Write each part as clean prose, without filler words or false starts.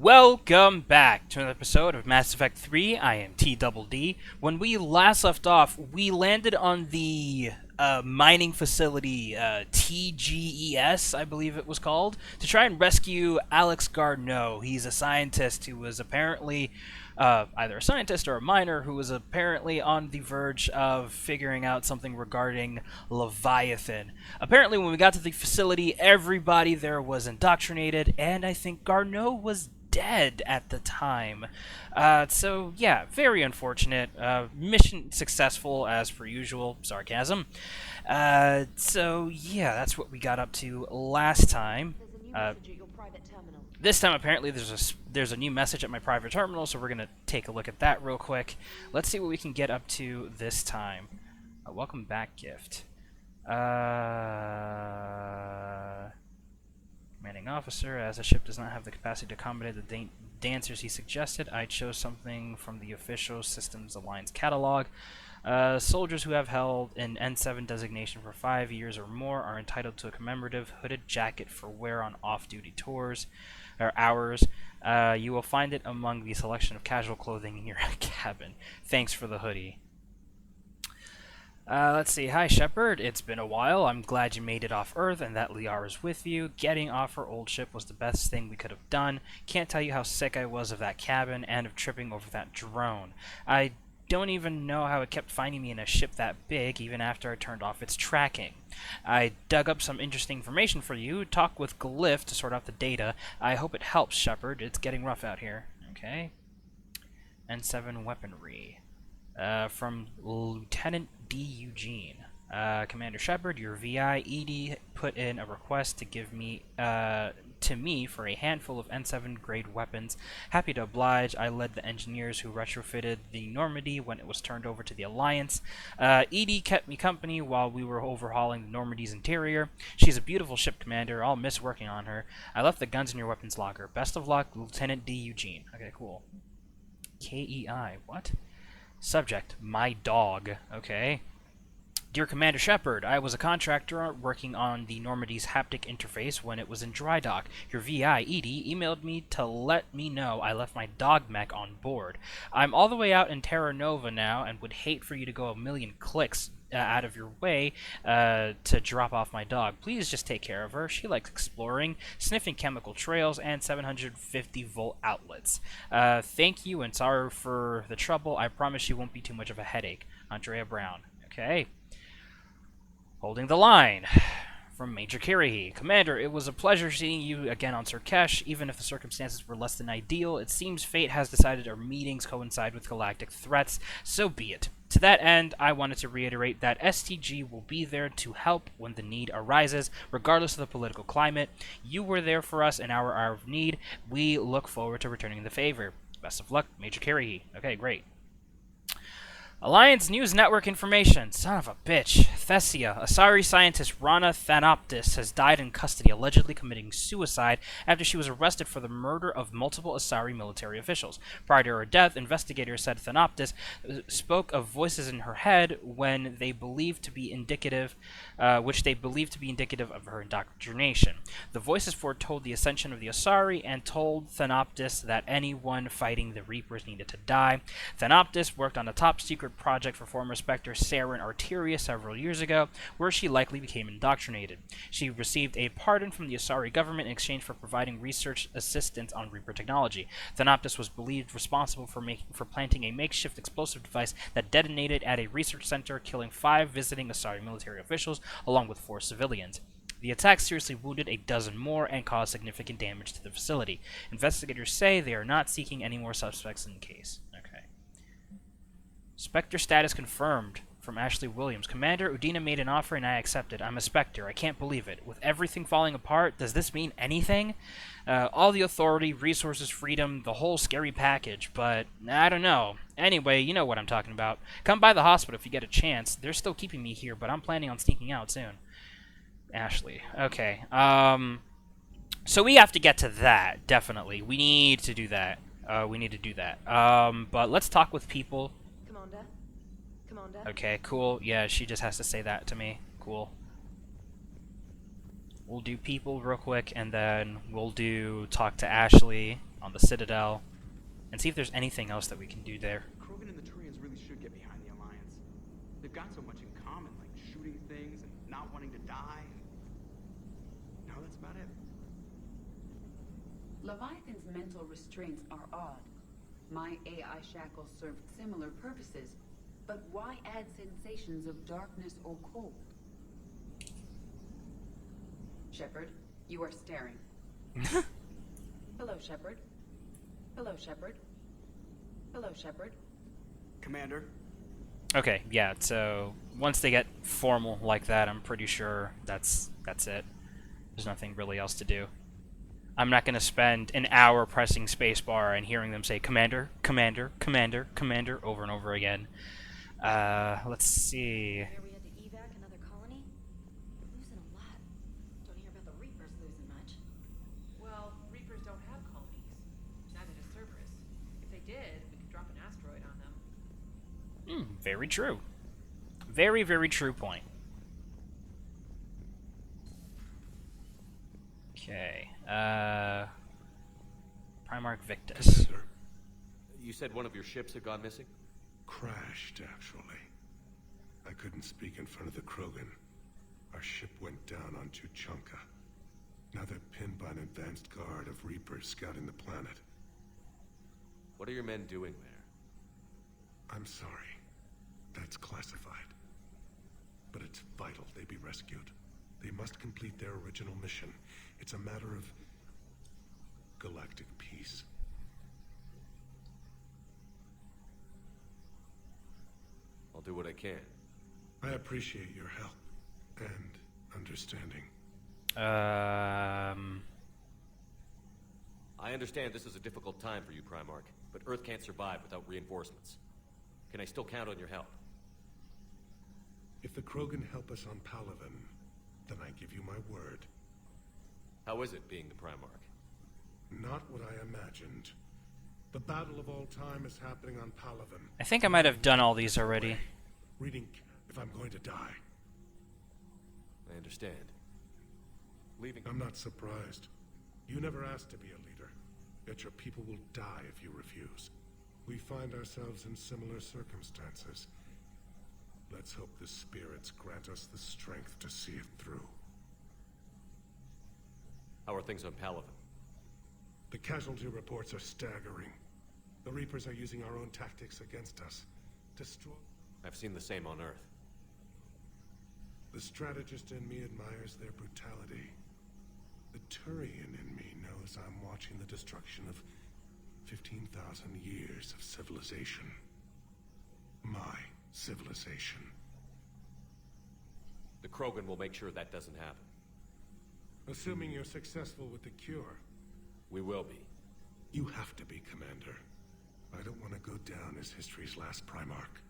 Welcome back to another episode of Mass Effect 3. I am TDD. When we last left off, we landed on the mining facility, TGES, I believe it was called, to try and rescue Alex Garneau. He's a scientist who was apparently either a scientist or a miner who was apparently on the verge of figuring out something regarding Leviathan. Apparently, when we got to the facility, everybody there was indoctrinated, and I think Garneau was dead at the time. So, yeah, very unfortunate. Mission successful, as per usual. Sarcasm. So, yeah, that's what we got up to last time. This time, apparently, there's a new message at my private terminal, so we're going to take a look at that real quick. Let's see what we can get up to this time. Welcome back, gift. Commanding officer, as the ship does not have the capacity to accommodate the dancers he suggested, I chose something from the official Systems Alliance catalog. Soldiers who have held an N7 designation for 5 years or more are entitled to a commemorative hooded jacket for wear on off-duty tours or hours. You will find it among the selection of casual clothing in your cabin. Thanks for the hoodie. Let's see. Hi, Shepard. It's been a while. I'm glad you made it off Earth and that Liara is with you. Getting off our old ship was the best thing we could have done. Can't tell you how sick I was of that cabin and of tripping over that drone. I don't even know how it kept finding me in a ship that big, even after I turned off its tracking. I dug up some interesting information for you. Talk with Glyph to sort out the data. I hope it helps, Shepard. It's getting rough out here. Okay. N7 weaponry. From Lieutenant D. Eugene. Commander Shepard, your VI ED put in a request to give me to me for a handful of N7 grade weapons. Happy to oblige. I led the engineers who retrofitted the Normandy when it was turned over to the Alliance. ED kept me company while we were overhauling the Normandy's interior. She's a beautiful ship, Commander. I'll miss working on her. I left the guns in your weapons locker. Best of luck, Lieutenant D. Eugene. Okay, cool. KEI. What? Subject, my dog. Okay. Dear Commander Shepard, I was a contractor working on the Normandy's haptic interface when it was in dry dock. Your VI, Edie, emailed me to let me know I left my dog mech on board. I'm all the way out in Terra Nova now and would hate for you to go a million clicks out of your way to drop off my dog. Please just take care of her. She likes exploring, sniffing chemical trails, and 750-volt outlets. Thank you, and sorry for the trouble. I promise she won't be too much of a headache. Andrea Brown. Okay. Holding the line. From Major Kirihi. Commander, it was a pleasure seeing you again on Surkesh. Even if the circumstances were less than ideal, it seems fate has decided our meetings coincide with galactic threats. So be it. To that end, I wanted to reiterate that STG will be there to help when the need arises, regardless of the political climate. You were there for us in our hour of need. We look forward to returning the favor. Best of luck, Major Kirihi. Okay, great. Alliance News Network information. Son of a bitch. Thessia, Asari scientist Rana Thanoptis has died in custody, allegedly committing suicide after she was arrested for the murder of multiple Asari military officials. Prior to her death, investigators said Thanoptis spoke of voices in her head when they believed to be indicative, which they believed to be indicative of her indoctrination. The voices foretold the ascension of the Asari and told Thanoptis that anyone fighting the Reapers needed to die. Thanoptis worked on a top-secret project for former Spectre Saren Arteria several years ago, where she likely became indoctrinated. She received a pardon from the Asari government in exchange for providing research assistance on Reaper technology. Thanoptis was believed responsible for planting a makeshift explosive device that detonated at a research center, killing 5 visiting Asari military officials, along with 4 civilians. The attack seriously wounded a dozen more and caused significant damage to the facility. Investigators say they are not seeking any more suspects in the case. Okay. Spectre status confirmed from Ashley Williams. Commander, Udina made an offer and I accepted. I'm a Spectre. I can't believe it. With everything falling apart, does this mean anything? All the authority, resources, freedom, the whole scary package, but I don't know. Anyway, you know what I'm talking about. Come by the hospital if you get a chance. They're still keeping me here, but I'm planning on sneaking out soon. Ashley. Okay. So we have to get to that, definitely. We need to do that. But let's talk with people. Okay, cool. Yeah, she just has to say that to me. Cool. We'll do people real quick, and then we'll do talk to Ashley on the Citadel, and see if there's anything else that we can do there. Krogan and the Turians really should get behind the Alliance. They've got so much in common, like shooting things and not wanting to die. No, that's about it. Leviathan's mental restraints are odd. My AI shackles served similar purposes, but why add sensations of darkness or cold? Shepard, you are staring. Hello, Shepard. Hello, Shepard. Hello, Shepard. Commander. Okay, yeah, so once they get formal like that, I'm pretty sure that's it. There's nothing really else to do. I'm not going to spend an hour pressing spacebar and hearing them say Commander, Commander, Commander, Commander over and over again. Let's see. Where we had to evac another colony? We're losing a lot. Don't hear about the Reapers losing much. Well, Reapers don't have colonies. Neither does Cerberus. If they did, we could drop an asteroid on them. Very true. Very, very true point. Okay. Primarch Victus. Commander, You said one of your ships had gone missing? crashed, actually. I couldn't speak in front of the Krogan. Our ship went down on Tuchanka. Now they're pinned by an advanced guard of Reapers scouting the planet. What are your men doing there? I'm sorry. That's classified. But it's vital they be rescued. They must complete their original mission. It's a matter of galactic peace. I'll do what I can. I appreciate your help and understanding. I understand this is a difficult time for you, Primarch, but Earth can't survive without reinforcements. Can I still count on your help? If the Krogan help us on Palaven, then I give you my word. How is it being the Primarch? Not what I imagined. The battle of all time is happening on Palaven. I think I might have done all these already. Reading if I'm going to die. I understand. Leaving... I'm not surprised. You never asked to be a leader, yet your people will die if you refuse. We find ourselves in similar circumstances. Let's hope the spirits grant us the strength to see it through. How are things on Palaven? The casualty reports are staggering. The Reapers are using our own tactics against us. Destroy... I've seen the same on Earth. The strategist in me admires their brutality. The Turian in me knows I'm watching the destruction of 15,000 years of civilization. My civilization. The Krogan will make sure that doesn't happen. Assuming you're successful with the cure. We will be. You have to be, Commander. I don't want to go down as history's last Primarch.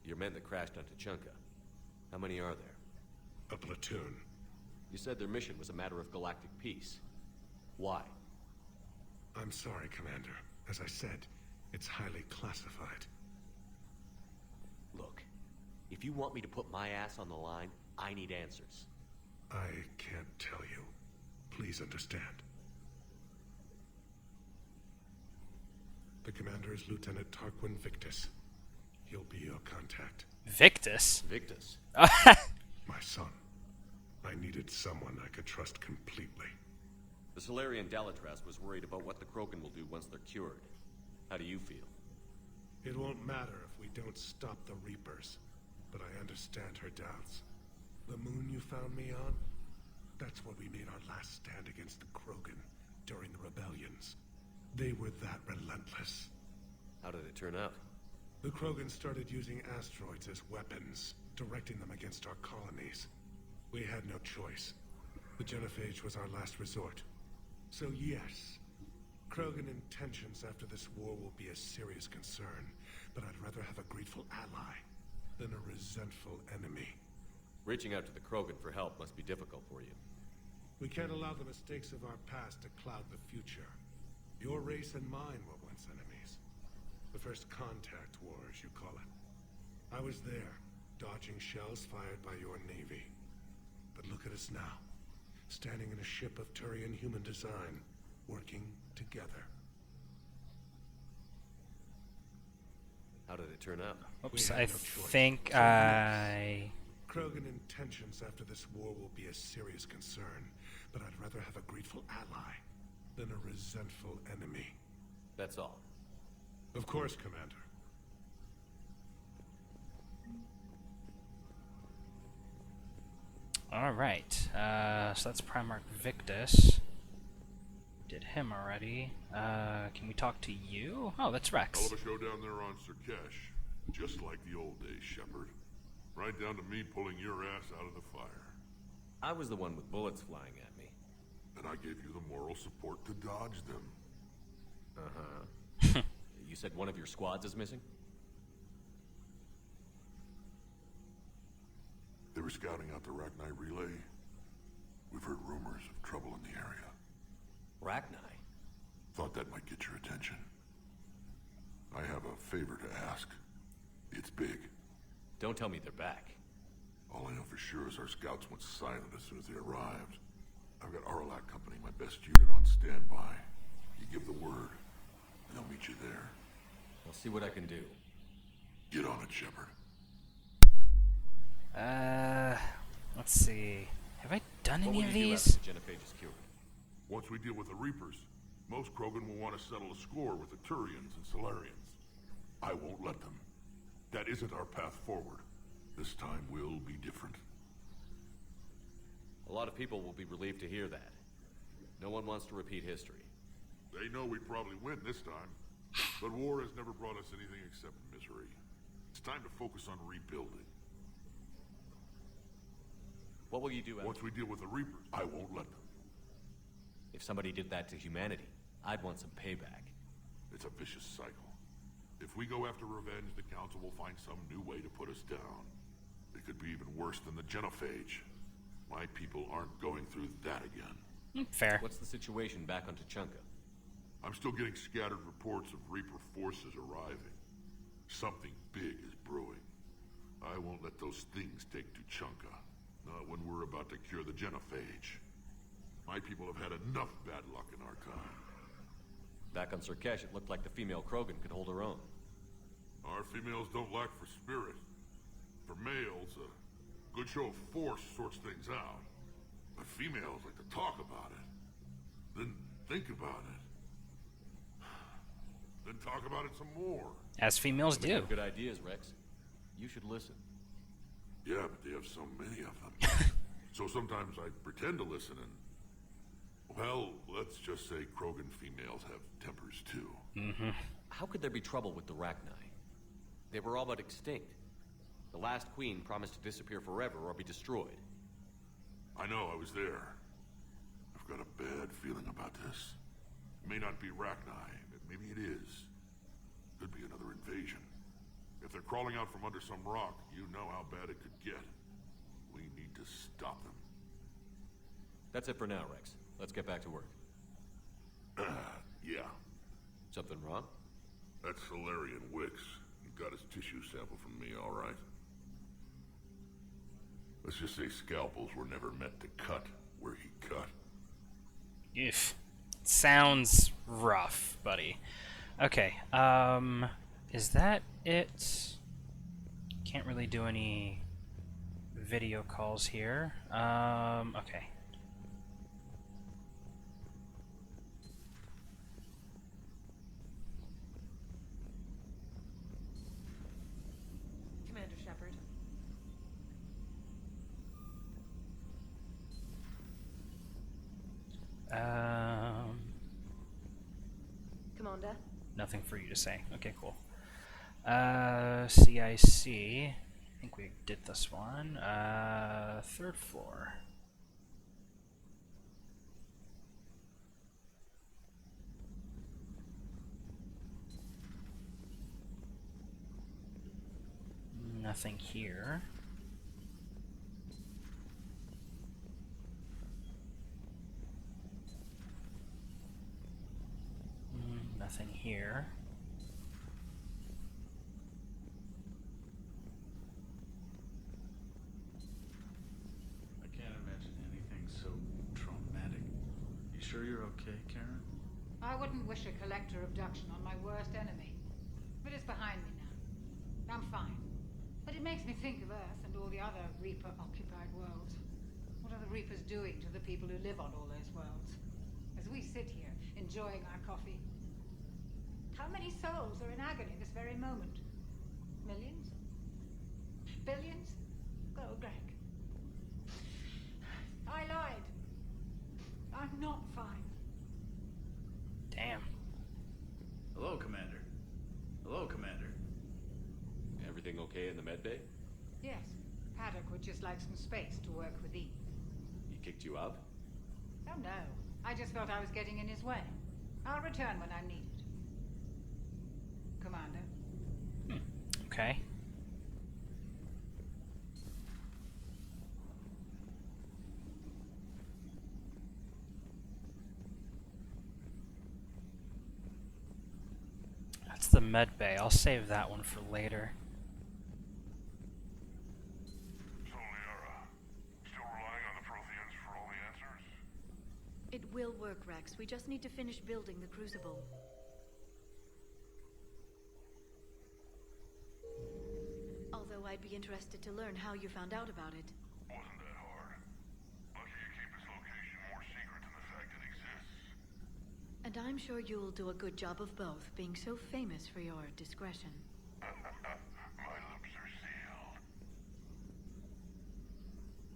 Your men that crashed on Tuchanka. How many are there? A platoon. You said their mission was a matter of galactic peace. Why? I'm sorry, Commander. As I said, it's highly classified. Look, if you want me to put my ass on the line, I need answers. I can't tell you. Please understand. The commander is Lieutenant Tarquin Victus. He'll be your contact. Victus? Victus. My son. I needed someone I could trust completely. The Solarian Dalatras was worried about what the Krogan will do once they're cured. How do you feel? It won't matter if we don't stop the Reapers, but I understand her doubts. The moon you found me on? That's where we made our last stand against the Krogan during the rebellions. They were that relentless. How did it turn out? The Krogan started using asteroids as weapons, directing them against our colonies. We had no choice. The genophage was our last resort. So yes, Krogan intentions after this war will be a serious concern, but I'd rather have a grateful ally than a resentful enemy. Reaching out to the Krogan for help must be difficult for you. We can't allow the mistakes of our past to cloud the future. Your race and mine were once enemies. The first contact war, as you call it. I was there, dodging shells fired by your navy. But look at us now, standing in a ship of Turian human design, working together. How did it turn out? Oops, had I no choice. think So I... Krogan intentions after this war will be a serious concern, but I'd rather have a grateful ally than a resentful enemy. That's all. Of course, Commander. Alright, so that's Primarch Victus. Did him already. Can we talk to you? Oh, that's Hell Rex. of a show down there on Sirkesh. Just like the old days, Shepard. Right down to me pulling your ass out of the fire. I was the one with bullets flying at me. And I gave you the moral support to dodge them. Uh-huh. You said one of your squads is missing? They were scouting out the Rachni relay. We've heard rumors of trouble in the area. Rachni? Thought that might get your attention. I have a favor to ask. It's big. Don't tell me they're back. All I know for sure is our scouts went silent as soon as they arrived. I've got Arlac Company, my best unit, on standby. You give the word, and I'll meet you there. I'll see what I can do. Get on it, Shepard. Let's see. Have I done What any will of you do these? after the Genophage is cured? Once we deal with the Reapers, most Krogan will want to settle a score with the Turians and Solarians. I won't let them. That isn't our path forward. This time will be different. A lot of people will be relieved to hear that. No one wants to repeat history. They know we probably win this time, but war has never brought us anything except misery. It's time to focus on rebuilding. What will you do after? Once we deal with the Reapers, I won't let them. If somebody did that to humanity, I'd want some payback. It's a vicious cycle. If we go after revenge, the Council will find some new way to put us down. It could be even worse than the Genophage. My people aren't going through that again. Fair. What's the situation back on Tuchanka? I'm still getting scattered reports of Reaper forces arriving. Something big is brewing. I won't let those things take Tuchanka. Not when we're about to cure the Genophage. My people have had enough bad luck in our time. Back on Sirkesh, it looked like the female Krogan could hold her own. Our females don't lack for spirit. For males, a good show of force sorts things out. But females like to talk about it. Then think about it. Then talk about it some more. As females They do. have good ideas, Rex. You should listen. Yeah, but they have so many of them. So sometimes I pretend to listen and... Well, let's just say Krogan females have tempers too. How could there be trouble with the Rachni? They were all but extinct. The last queen promised to disappear forever or be destroyed. I know, I was there. I've got a bad feeling about this. It may not be Rachni, but maybe it is. Could be another invasion. If they're crawling out from under some rock, you know how bad it could get. We need to stop them. That's it for now, Rex. Let's get back to work. Yeah. Something wrong? That's Solarian Wicks. He got his tissue sample from me, all right. Let's just say scalpels were never meant to cut where he cut. Oof. Sounds rough, buddy. Okay, is that it? Can't really do any video calls here. Okay. Commander Shepard. Commander. Nothing for you to say. Okay, cool. CIC. I think we did this one. Third floor. Nothing here. Nothing here. I can't I wouldn't wish a collector abduction on my worst enemy. But it's behind me now. I'm fine. But it makes me think of Earth and all the other Reaper-occupied worlds. What are the Reapers doing to the people who live on all those worlds? As we sit here, enjoying our coffee. How many souls are in agony this very moment? Millions? Billions? Oh, Greg. I lied. I'm not fine. Damn. Hello, Commander. Hello, Commander. Everything okay in the med bay? Yes. Paddock would just like some space to work with Eve. He kicked you out? Oh, no. I just felt I was getting in his way. I'll return when I'm needed. Commander. Okay. That's the med bay. I'll save that one for later. So, Liara, still relying on the Protheans for all the answers? It will work, Rex. We just need to finish building the Crucible. Although I'd be interested to learn how you found out about it. Wasn't that hard. Lucky you keep this location more secret than the fact it exists. And I'm sure you'll do a good job of both, being so famous for your discretion. My lips are sealed.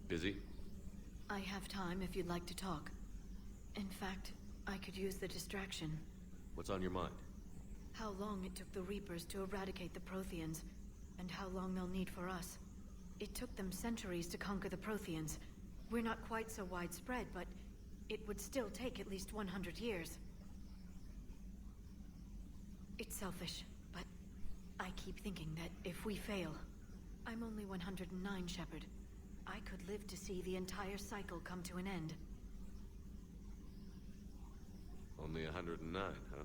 Busy? I have time if you'd like to talk. In fact, I could use the distraction. What's on your mind? How long it took the Reapers to eradicate the Protheans, and how long they'll need for us. It took them centuries to conquer the Protheans. We're not quite so widespread, but it would still take at least 100 years. It's selfish, but I keep thinking that if we fail... I'm only 109, Shepard. I could live to see the entire cycle come to an end. Only 109, huh?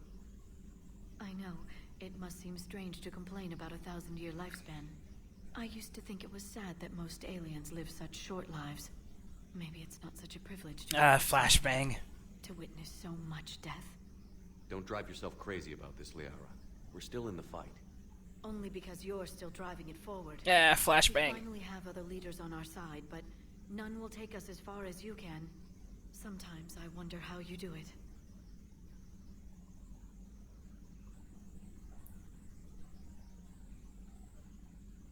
I know. It must seem strange to complain about a 1,000-year lifespan. I used to think it was sad that most aliens live such short lives. Maybe it's not such a privilege to... Flashbang. To witness so much death. Don't drive yourself crazy about this, Liara. We're still in the fight. Only because you're still driving it forward. Flashbang. We finally have other leaders on our side, but none will take us as far as you can. Sometimes I wonder how you do it.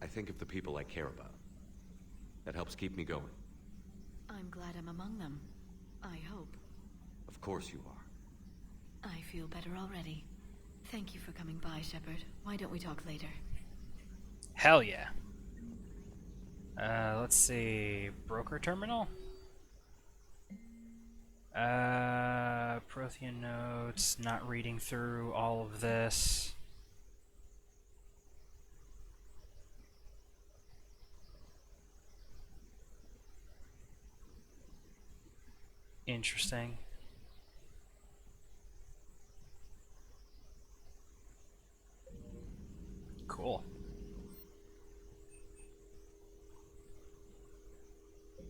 I think of the people I care about. That helps keep me going. I'm glad I'm among them. I hope. Of course you are. I feel better already. Thank you for coming by, Shepard. Why don't we talk later? Hell yeah. Let's see. Broker terminal? Prothean notes. Not reading through all of this. Interesting. Cool.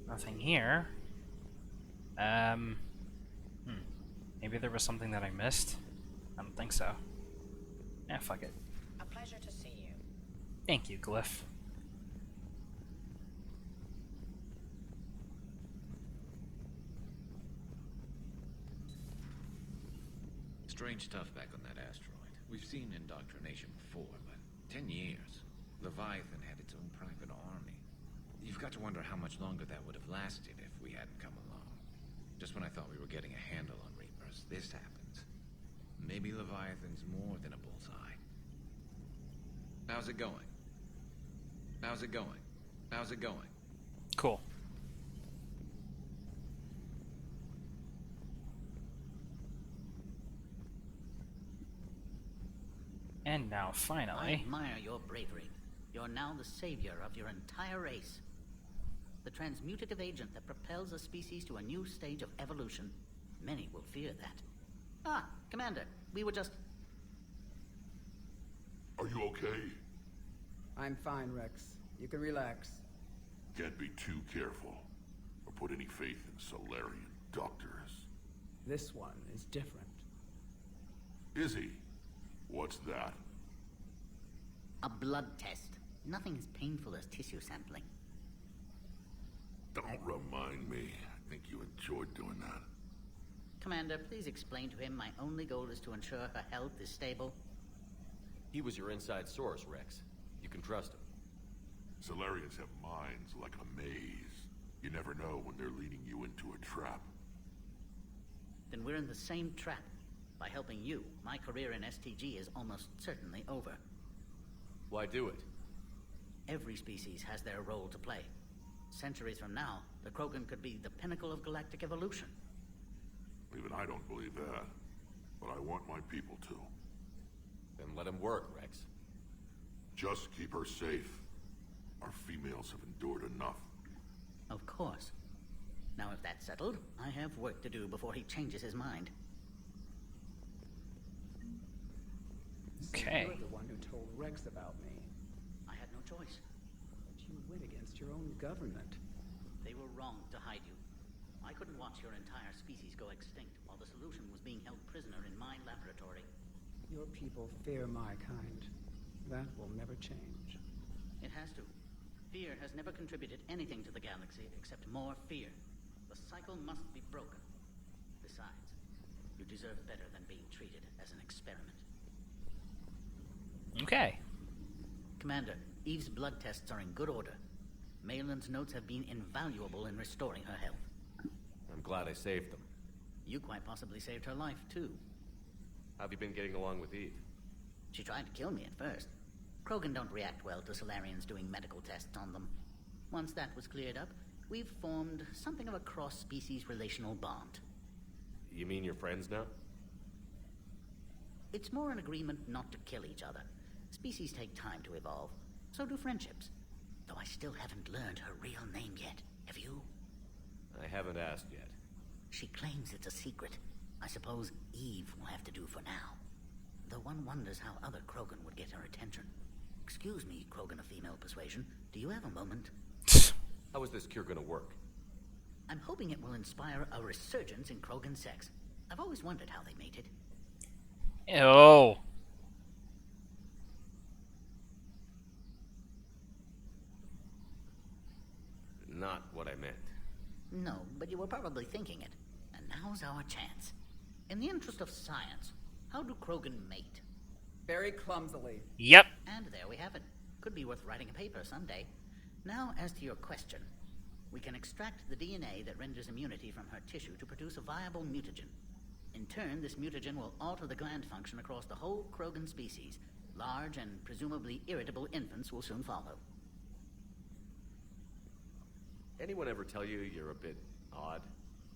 Nothing here. Maybe there was something that I missed? I don't think so. Yeah, fuck it. A pleasure to see you. Thank you, Glyph. Strange stuff back on that asteroid. We've seen indoctrination before, but 10 years. Leviathan had its own private army. You've got to wonder how much longer that would have lasted if we hadn't come along. Just when I thought we were getting a handle on Reapers, this happens. Maybe Leviathan's more than a bullseye. How's it going? How's it going? How's it going? Cool. And now, I finally... admire your bravery. You're now the savior of your entire race. The transmutative agent that propels a species to a new stage of evolution. Many will fear that. Ah, Commander, we were just... Are you okay? I'm fine, Rex. You can relax. Can't be too careful, or put any faith in Solarian doctors. This one is different. Izzy, what's that? A blood test. Nothing as painful as tissue sampling. Don't remind me. I think you enjoyed doing that. Commander, please explain to him my only goal is to ensure her health is stable. He was your inside source, Rex. You can trust him. Solarians have minds like a maze. You never know when they're leading you into a trap. Then we're in the same trap. By helping you, my career in STG is almost certainly over. Why do it? Every species has their role to play. Centuries from now, the Krogan could be the pinnacle of galactic evolution. Even I don't believe that. But I want my people to. Then let him work, Rex. Just keep her safe. Our females have endured enough. Of course. Now if that's settled, I have work to do before he changes his mind. Okay. You're the one who told Rex about me. I had no choice. But you went against your own government. They were wrong to hide you. I couldn't watch your entire species go extinct while the solution was being held prisoner in my laboratory. Your people fear my kind. That will never change. It has to. Fear has never contributed anything to the galaxy except more fear. The cycle must be broken. Besides, you deserve better than being treated as an experiment. Okay. Commander, Eve's blood tests are in good order. Malin's notes have been invaluable in restoring her health. I'm glad I saved them. You quite possibly saved her life, too. How have you been getting along with Eve? She tried to kill me at first. Krogan don't react well to Solarians doing medical tests on them. Once that was cleared up, we've formed something of a cross-species relational bond. You mean you're friends now? It's more an agreement not to kill each other. Species take time to evolve. So do friendships. Though I still haven't learned her real name yet. Have you? I haven't asked yet. She claims it's a secret. I suppose Eve will have to do for now. Though one wonders how other Krogan would get her attention. Excuse me, Krogan of female persuasion. Do you have a moment? How is this cure gonna work? I'm hoping it will inspire a resurgence in Krogan sex. I've always wondered how they mated. Oh. Not what I meant. No, but you were probably thinking it. And now's our chance. In the interest of science, how do Krogan mate? Very clumsily. Yep. And there we have it. Could be worth writing a paper someday. Now, as to your question. We can extract the DNA that renders immunity from her tissue to produce a viable mutagen. In turn, this mutagen will alter the gland function across the whole Krogan species. Large and presumably irritable infants will soon follow. Anyone ever tell you you're a bit odd?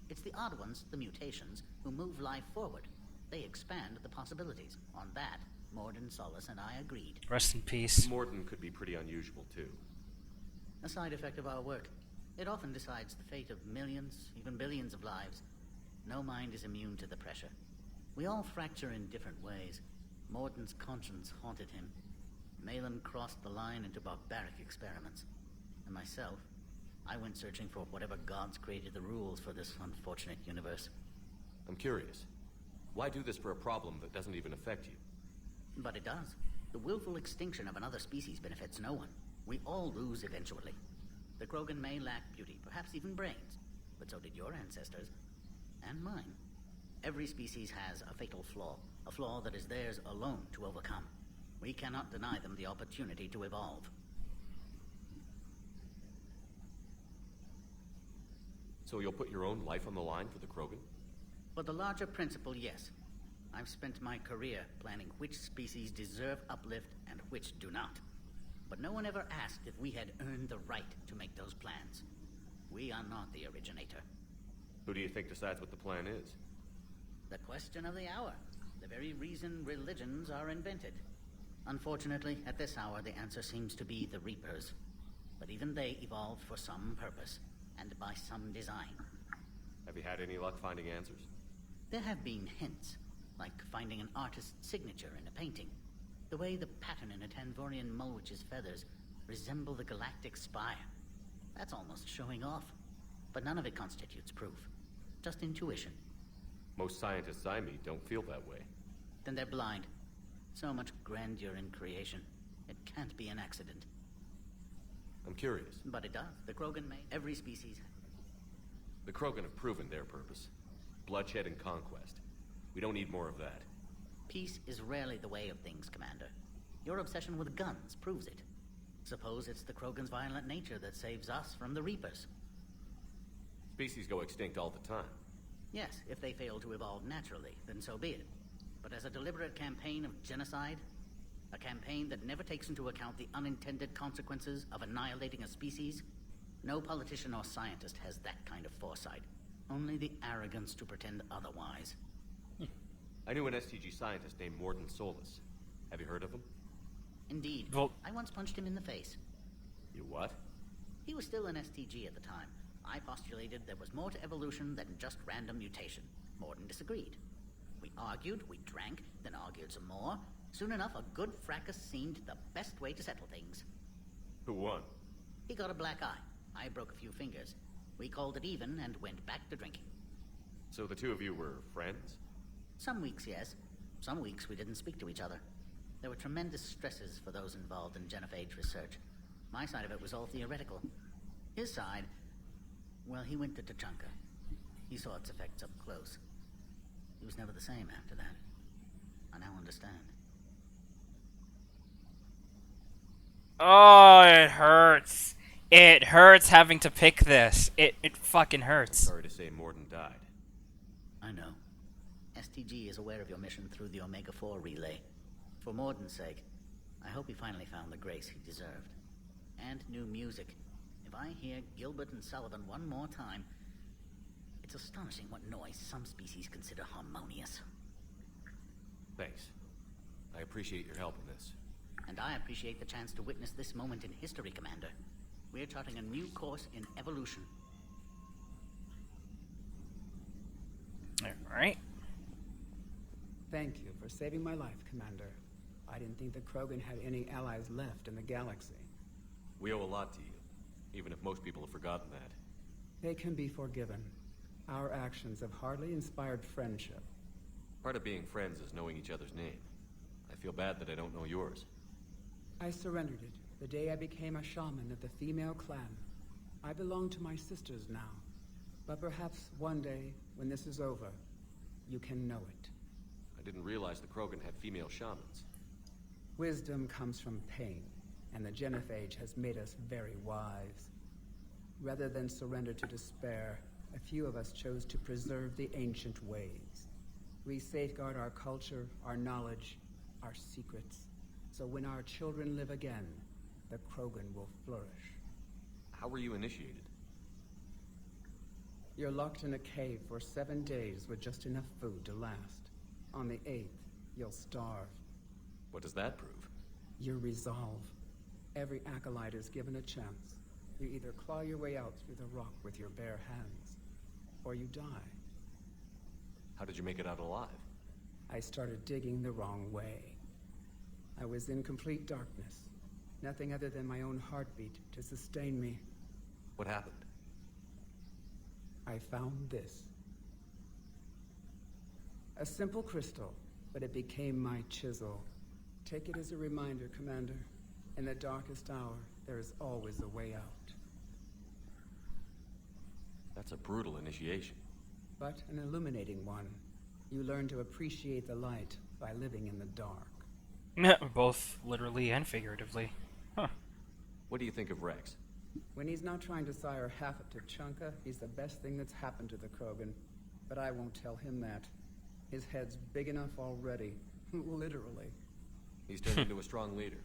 It's the odd ones, the mutations, who move life forward. They expand the possibilities. On that, Morden, Solace, and I agreed. Rest in peace. Morden could be pretty unusual, too. A side effect of our work. It often decides the fate of millions, even billions of lives. No mind is immune to the pressure. We all fracture in different ways. Morden's conscience haunted him. Malin crossed the line into barbaric experiments. And myself, I went searching for whatever gods created the rules for this unfortunate universe. I'm curious. Why do this for a problem that doesn't even affect you? But it does. The willful extinction of another species benefits no one. We all lose eventually. The Krogan may lack beauty, perhaps even brains, but so did your ancestors. And mine. Every species has a fatal flaw, a flaw that is theirs alone to overcome. We cannot deny them the opportunity to evolve. So you'll put your own life on the line for the Krogan? For the larger principle, yes. I've spent my career planning which species deserve uplift and which do not. But no one ever asked if we had earned the right to make those plans. We are not the originator. Who do you think decides what the plan is? The question of the hour. The very reason religions are invented. Unfortunately, at this hour, the answer seems to be the Reapers. But even they evolved for some purpose, and by some design. Have you had any luck finding answers? There have been hints, like finding an artist's signature in a painting. The way the pattern in a Tanvorian mulwitch's feathers resemble the galactic spire. That's almost showing off. But none of it constitutes proof. Just intuition. Most scientists I meet don't feel that way. Then they're blind. So much grandeur in creation. It can't be an accident. I'm curious. But it does. The Krogan made every species. The Krogan have proven their purpose. Bloodshed and conquest. We don't need more of that. Peace is rarely the way of things, Commander. Your obsession with guns proves it. Suppose it's the Krogan's violent nature that saves us from the Reapers. Species go extinct all the time. Yes, if they fail to evolve naturally, then so be it. But as a deliberate campaign of genocide, a campaign that never takes into account the unintended consequences of annihilating a species, no politician or scientist has that kind of foresight. Only the arrogance to pretend otherwise. I knew an STG scientist named Morden Solus. Have you heard of him? Indeed. Well, I once punched him in the face. You what? He was still an STG at the time. I postulated there was more to evolution than just random mutation. Morden disagreed. We argued, we drank, then argued some more. Soon enough, a good fracas seemed the best way to settle things. Who won? He got a black eye. I broke a few fingers. We called it even and went back to drinking. So the two of you were friends? Some weeks, yes. Some weeks we didn't speak to each other. There were tremendous stresses for those involved in genophage research. My side of it was all theoretical. His side, well, he went to Tachanka. He saw its effects up close. He was never the same after that. I now understand. Oh, it hurts. It hurts having to pick this. It fucking hurts. Sorry to say Morden died. I know. STG is aware of your mission through the Omega-4 relay. For Morden's sake, I hope he finally found the grace he deserved. And new music. If I hear Gilbert and Sullivan one more time, it's astonishing what noise some species consider harmonious. Thanks. I appreciate your help in this. And I appreciate the chance to witness this moment in history, Commander. We're charting a new course in evolution. Alright. Thank you for saving my life, Commander. I didn't think the Krogan had any allies left in the galaxy. We owe a lot to you, even if most people have forgotten that. They can be forgiven. Our actions have hardly inspired friendship. Part of being friends is knowing each other's name. I feel bad that I don't know yours. I surrendered it the day I became a shaman of the female clan. I belong to my sisters now. But perhaps one day, when this is over, you can know it. I didn't realize the Krogan had female shamans. Wisdom comes from pain, and the genophage has made us very wise. Rather than surrender to despair, a few of us chose to preserve the ancient ways. We safeguard our culture, our knowledge, our secrets. So when our children live again, the Krogan will flourish. How were you initiated? You're locked in a cave for 7 days with just enough food to last. On the 8th, you'll starve. What does that prove? Your resolve. Every acolyte is given a chance. You either claw your way out through the rock with your bare hands, or you die. How did you make it out alive? I started digging the wrong way. I was in complete darkness. Nothing other than my own heartbeat to sustain me. What happened? I found this. A simple crystal, but it became my chisel. Take it as a reminder, Commander. In the darkest hour, there is always a way out. That's a brutal initiation. But an illuminating one. You learn to appreciate the light by living in the dark. Both literally and figuratively. Huh. What do you think of Rex? When he's not trying to sire half of Tachanka, he's the best thing that's happened to the Krogan. But I won't tell him that. His head's big enough already. Literally. He's turned into a strong leader.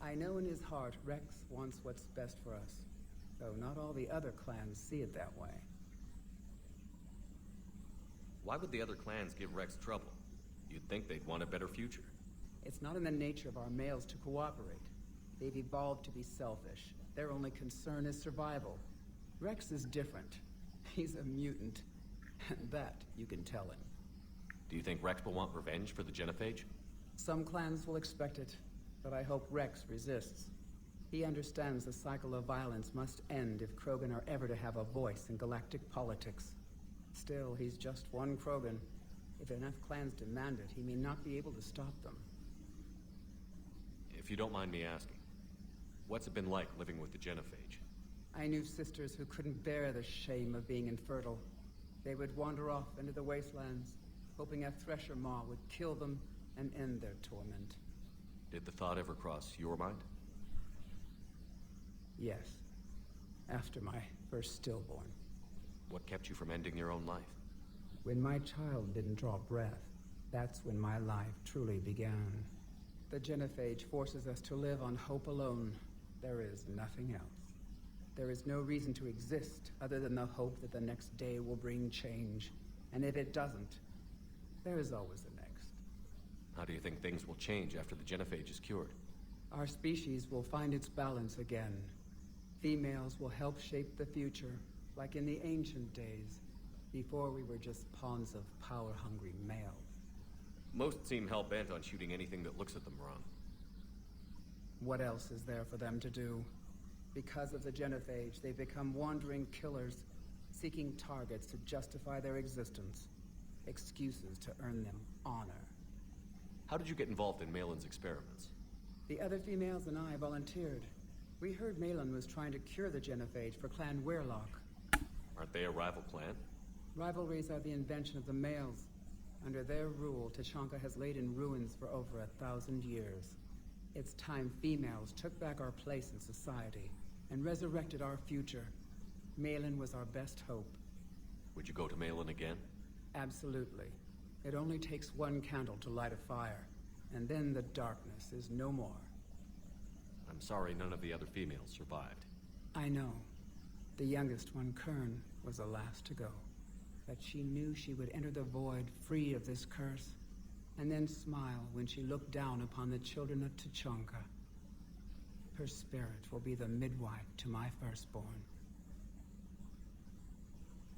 I know in his heart Rex wants what's best for us. Though not all the other clans see it that way. Why would the other clans give Rex trouble? You'd think they'd want a better future. It's not in the nature of our males to cooperate. They've evolved to be selfish. Their only concern is survival. Rex is different. He's a mutant. And that you can tell him. Do you think Rex will want revenge for the genophage? Some clans will expect it, but I hope Rex resists. He understands the cycle of violence must end if Krogan are ever to have a voice in galactic politics. Still, he's just one Krogan. If enough clans demand it, he may not be able to stop them. If you don't mind me asking, what's it been like living with the Genophage? I knew sisters who couldn't bear the shame of being infertile. They would wander off into the wastelands, hoping a thresher maw would kill them and end their torment. Did the thought ever cross your mind? Yes. After my first stillborn. What kept you from ending your own life? When my child didn't draw breath, that's when my life truly began. The Genophage forces us to live on hope alone. There is nothing else. There is no reason to exist other than the hope that the next day will bring change. And if it doesn't, there is always the next. How do you think things will change after the Genophage is cured? Our species will find its balance again. Females will help shape the future, like in the ancient days, before we were just pawns of power-hungry males. Most seem hell-bent on shooting anything that looks at them wrong. What else is there for them to do? Because of the Genophage, they become wandering killers, seeking targets to justify their existence, excuses to earn them honor. How did you get involved in Malin's experiments? The other females and I volunteered. We heard Malin was trying to cure the Genophage for Clan Weirlock. Aren't they a rival clan? Rivalries are the invention of the males. Under their rule, Tachanka has laid in ruins for over 1,000 years. It's time females took back our place in society and resurrected our future. Malin was our best hope. Would you go to Malin again? Absolutely. It only takes one candle to light a fire, and then the darkness is no more. I'm sorry none of the other females survived. I know. The youngest one, Kern, was the last to go. But she knew she would enter the void free of this curse, and then smile when she looked down upon the children of Tachanka. Her spirit will be the midwife to my firstborn.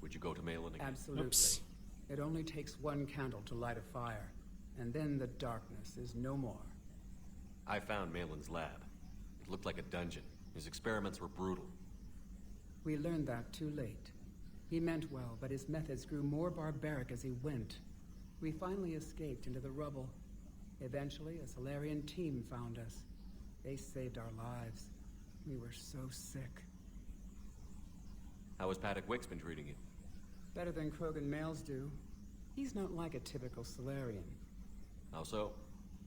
Would you go to Malin again? Absolutely. Oops. It only takes one candle to light a fire, and then the darkness is no more. I found Malin's lab. It looked like a dungeon. His experiments were brutal. We learned that too late. He meant well, but his methods grew more barbaric as he went. We finally escaped into the rubble. Eventually, a Solarian team found us. They saved our lives. We were so sick. How has Paddock Wicks been treating you? Better than Krogan males do. He's not like a typical Solarian. How so?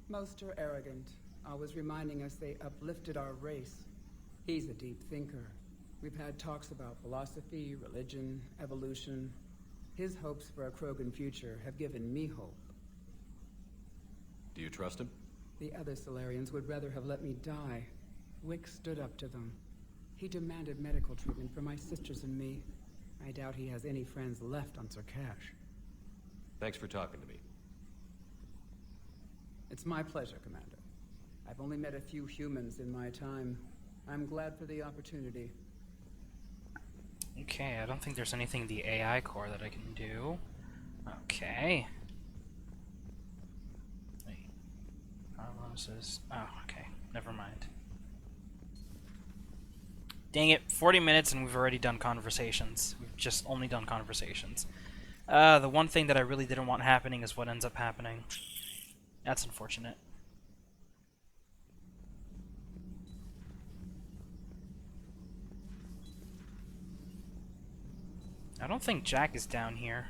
Most are arrogant, always reminding us they uplifted our race. He's a deep thinker. We've had talks about philosophy, religion, evolution. His hopes for a Krogan future have given me hope. Do you trust him? The other Solarians would rather have let me die. Wicks stood up to them. He demanded medical treatment for my sisters and me. I doubt he has any friends left on Sarkash. Thanks for talking to me. It's my pleasure, Commander. I've only met a few humans in my time. I'm glad for the opportunity. Okay, I don't think there's anything in the AI core that I can do. Okay. Wait. Oh, okay. Never mind. Dang it, 40 minutes and we've already done conversations. We've just only done conversations. The one thing that I really didn't want happening is what ends up happening. That's unfortunate. I don't think Jack is down here.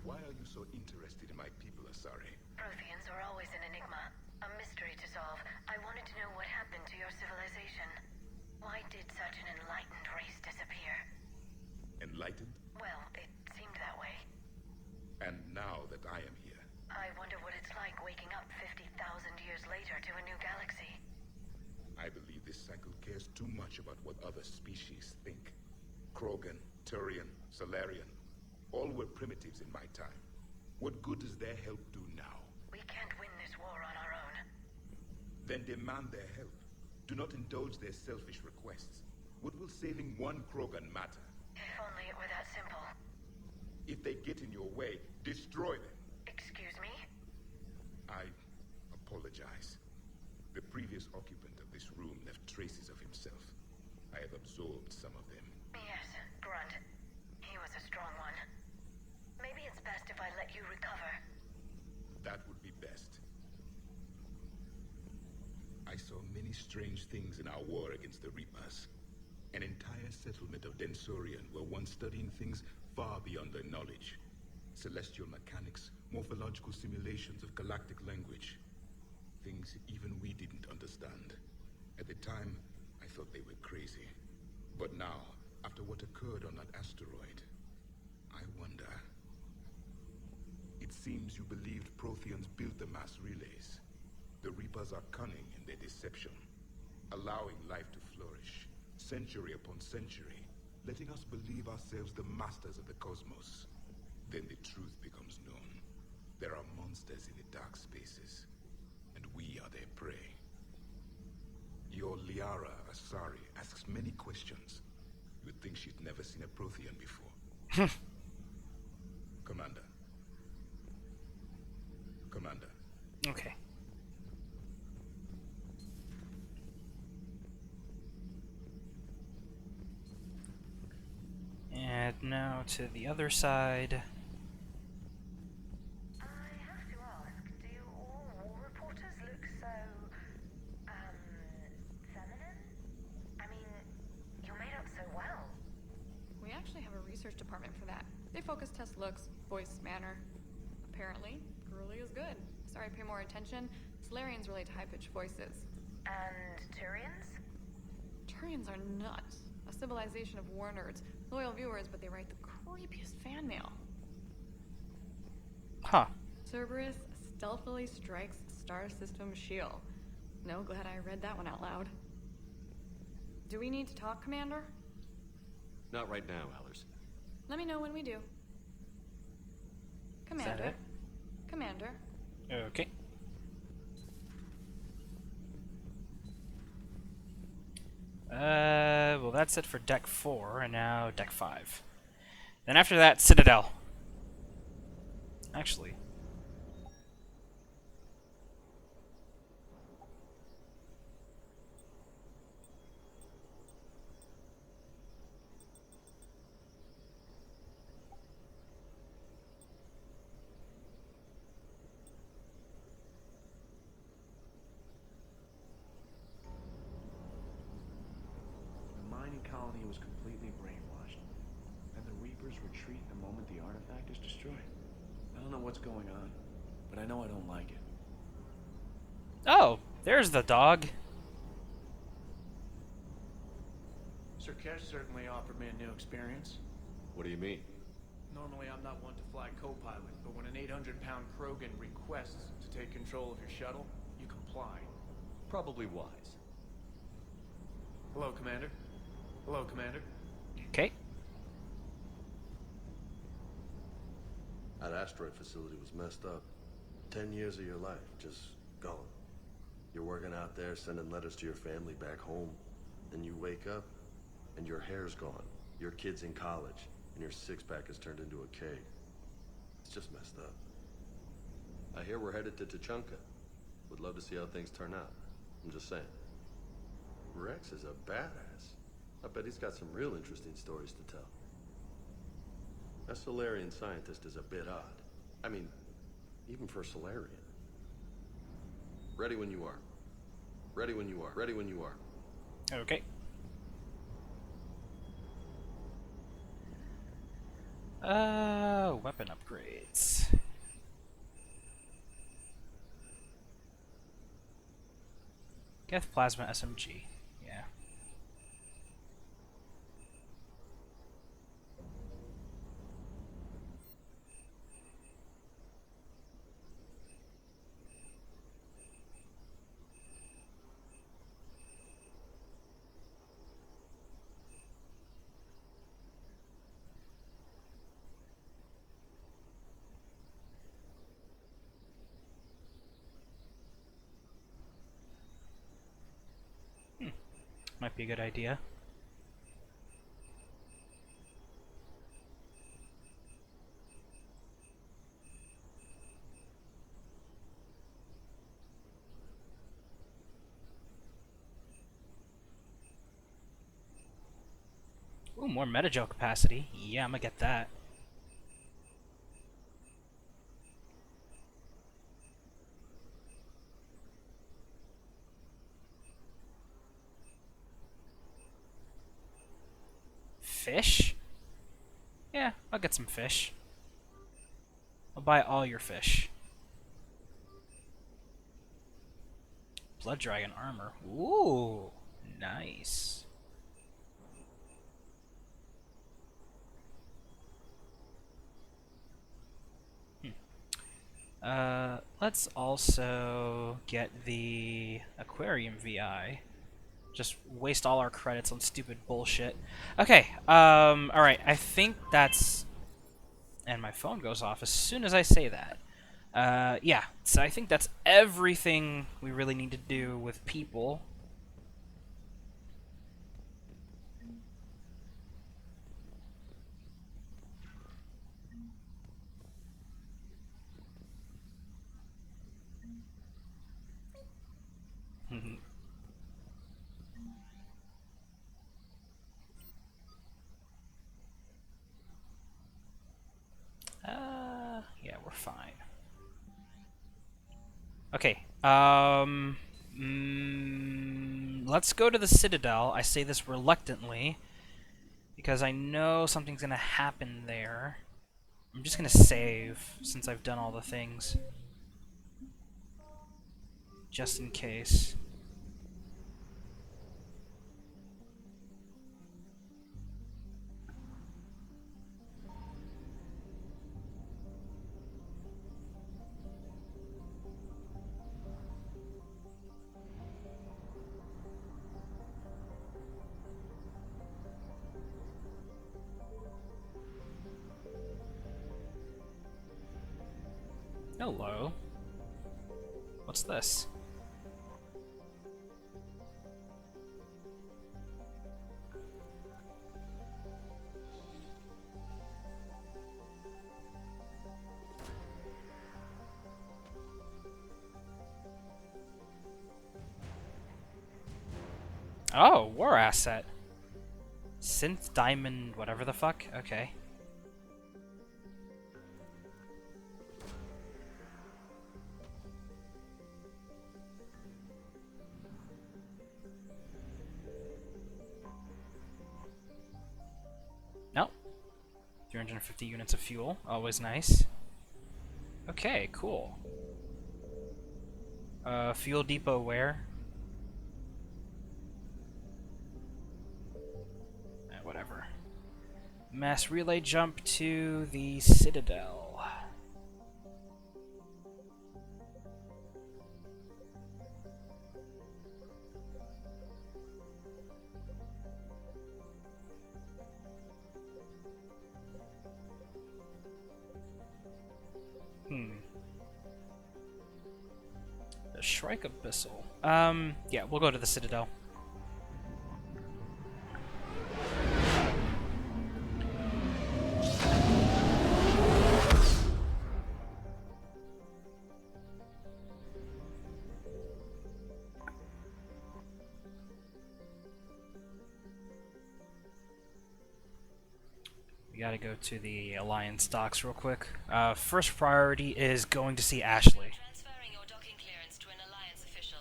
Why are you so interested in my people, Asari? Protheans are always an enigma, a mystery to solve. I wanted to know what happened to your civilization. Why did such an enlightened race disappear? Enlightened? Well, it seemed that way. And now that I am here, I wonder what it's like waking up 50,000 years later to a new galaxy. I believe this cycle cares too much about what other species think. Krogan, Turian, Solarian, all were primitives in my time. What good does their help do now? We can't win this war on our own. Then demand their help. Do not indulge their selfish requests. What will saving one Krogan matter? If only it were that simple. If they get in your way, destroy them. Excuse me? I apologize. The previous occupant of this room left traces of himself. I have absorbed some of them. Yes, Grunt. He was a strong one. Maybe it's best if I let you recover. That would be best. I saw many strange things in our war against the Reapers. An entire settlement of Densorian were once studying things far beyond their knowledge. Celestial mechanics, morphological simulations of galactic language. Things even we didn't understand. At the time, I thought they were crazy. But now, after what occurred on that asteroid, I wonder. It seems you believed Protheans built the mass relays. The Reapers are cunning in their deception, allowing life to flourish, century upon century, letting us believe ourselves the masters of the cosmos. Then the truth becomes known. There are monsters in the dark spaces, and we are their prey. Your Liara Asari asks many questions. You would think she'd never seen a Prothean before. Commander. Commander. Okay. And now to the other side. I have to ask, do all war reporters look so, feminine? I mean, you're made up so well. We actually have a research department for that. They focus test looks, voice, manner. Apparently, girly is good. Sorry, pay more attention. Solarians relate to high-pitched voices. And Turians? Turians are nuts. A civilization of war nerds. Loyal viewers, but they write the creepiest fan mail. Huh. Cerberus stealthily strikes star system shield. No, glad I read that one out loud. Do we need to talk, Commander? Not right now, Allers. Let me know when we do. Commander. it? Commander. Okay. Well, that's it for deck 4, and now deck 5. Then after that, Citadel. Actually. The mining colony was completely brainwashed, and the Reapers retreat the moment the artifact is destroyed. I don't know what's going on, but I know I don't like it. Oh, there's the dog. Sir Kesh certainly offered me a new experience. What do you mean? Normally I'm not one to fly co-pilot, but when an 800-pound Krogan requests to take control of your shuttle, you comply. Probably wise. Hello, Commander. Hello, Commander. Okay. That asteroid facility was messed up. 10 years of your life, just gone. You're working out there, sending letters to your family back home. Then you wake up, and your hair's gone. Your kid's in college, and your six-pack has turned into a keg. It's just messed up. I hear we're headed to Tuchanka. Would love to see how things turn out. I'm just saying. Rex is a badass. I bet he's got some real interesting stories to tell. That Solarian scientist is a bit odd. I mean, even for Solarian. Ready when you are. Ready when you are. Ready when you are. Okay. Weapon upgrades. Geth Plasma SMG. Yeah. Might be a good idea. Ooh, more metagel capacity. Yeah, I'm gonna get that. Fish? Yeah, I'll get some fish. I'll buy all your fish. Blood dragon armor. Ooh, nice. Let's also get the aquarium VI. Just waste all our credits on stupid bullshit. Okay, alright, I think that's... And my phone goes off as soon as I say that. Yeah, so I think that's everything we really need to do with people. Yeah, we're fine. Okay, let's go to the Citadel. I say this reluctantly, because I know something's gonna happen there. I'm just gonna save, since I've done all the things. Just in case. Hello. What's this? Oh, war asset. Synth diamond, whatever the fuck? Okay. Nope. 350 units of fuel, always nice. Okay, cool. Fuel depot where? Whatever. Mass relay jump to the Citadel. The Shrike Abyssal. Yeah, we'll go to the Citadel. We gotta go to the Alliance docks real quick. First priority is going to see Ashley. Transferring your docking clearance to an Alliance official.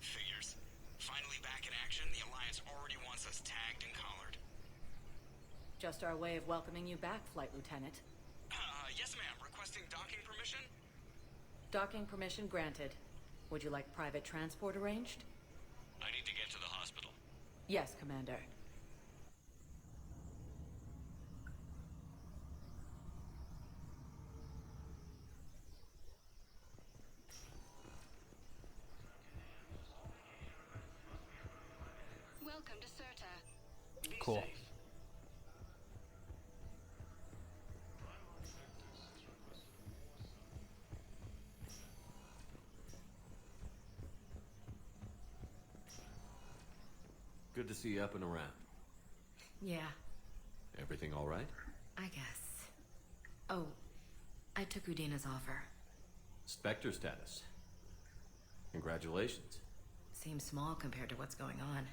Figures. Finally back in action, the Alliance already wants us tagged and collared. Just our way of welcoming you back, Flight Lieutenant. Yes ma'am. Requesting docking permission? Docking permission granted. Would you like private transport arranged? I need to get to the hospital. Yes, Commander. Welcome to Serta. Cool. Good to see you up and around. Yeah, Everything all right? I guess. Oh, I took Udina's offer. Spectre status. Congratulations. Seems small compared to what's going on.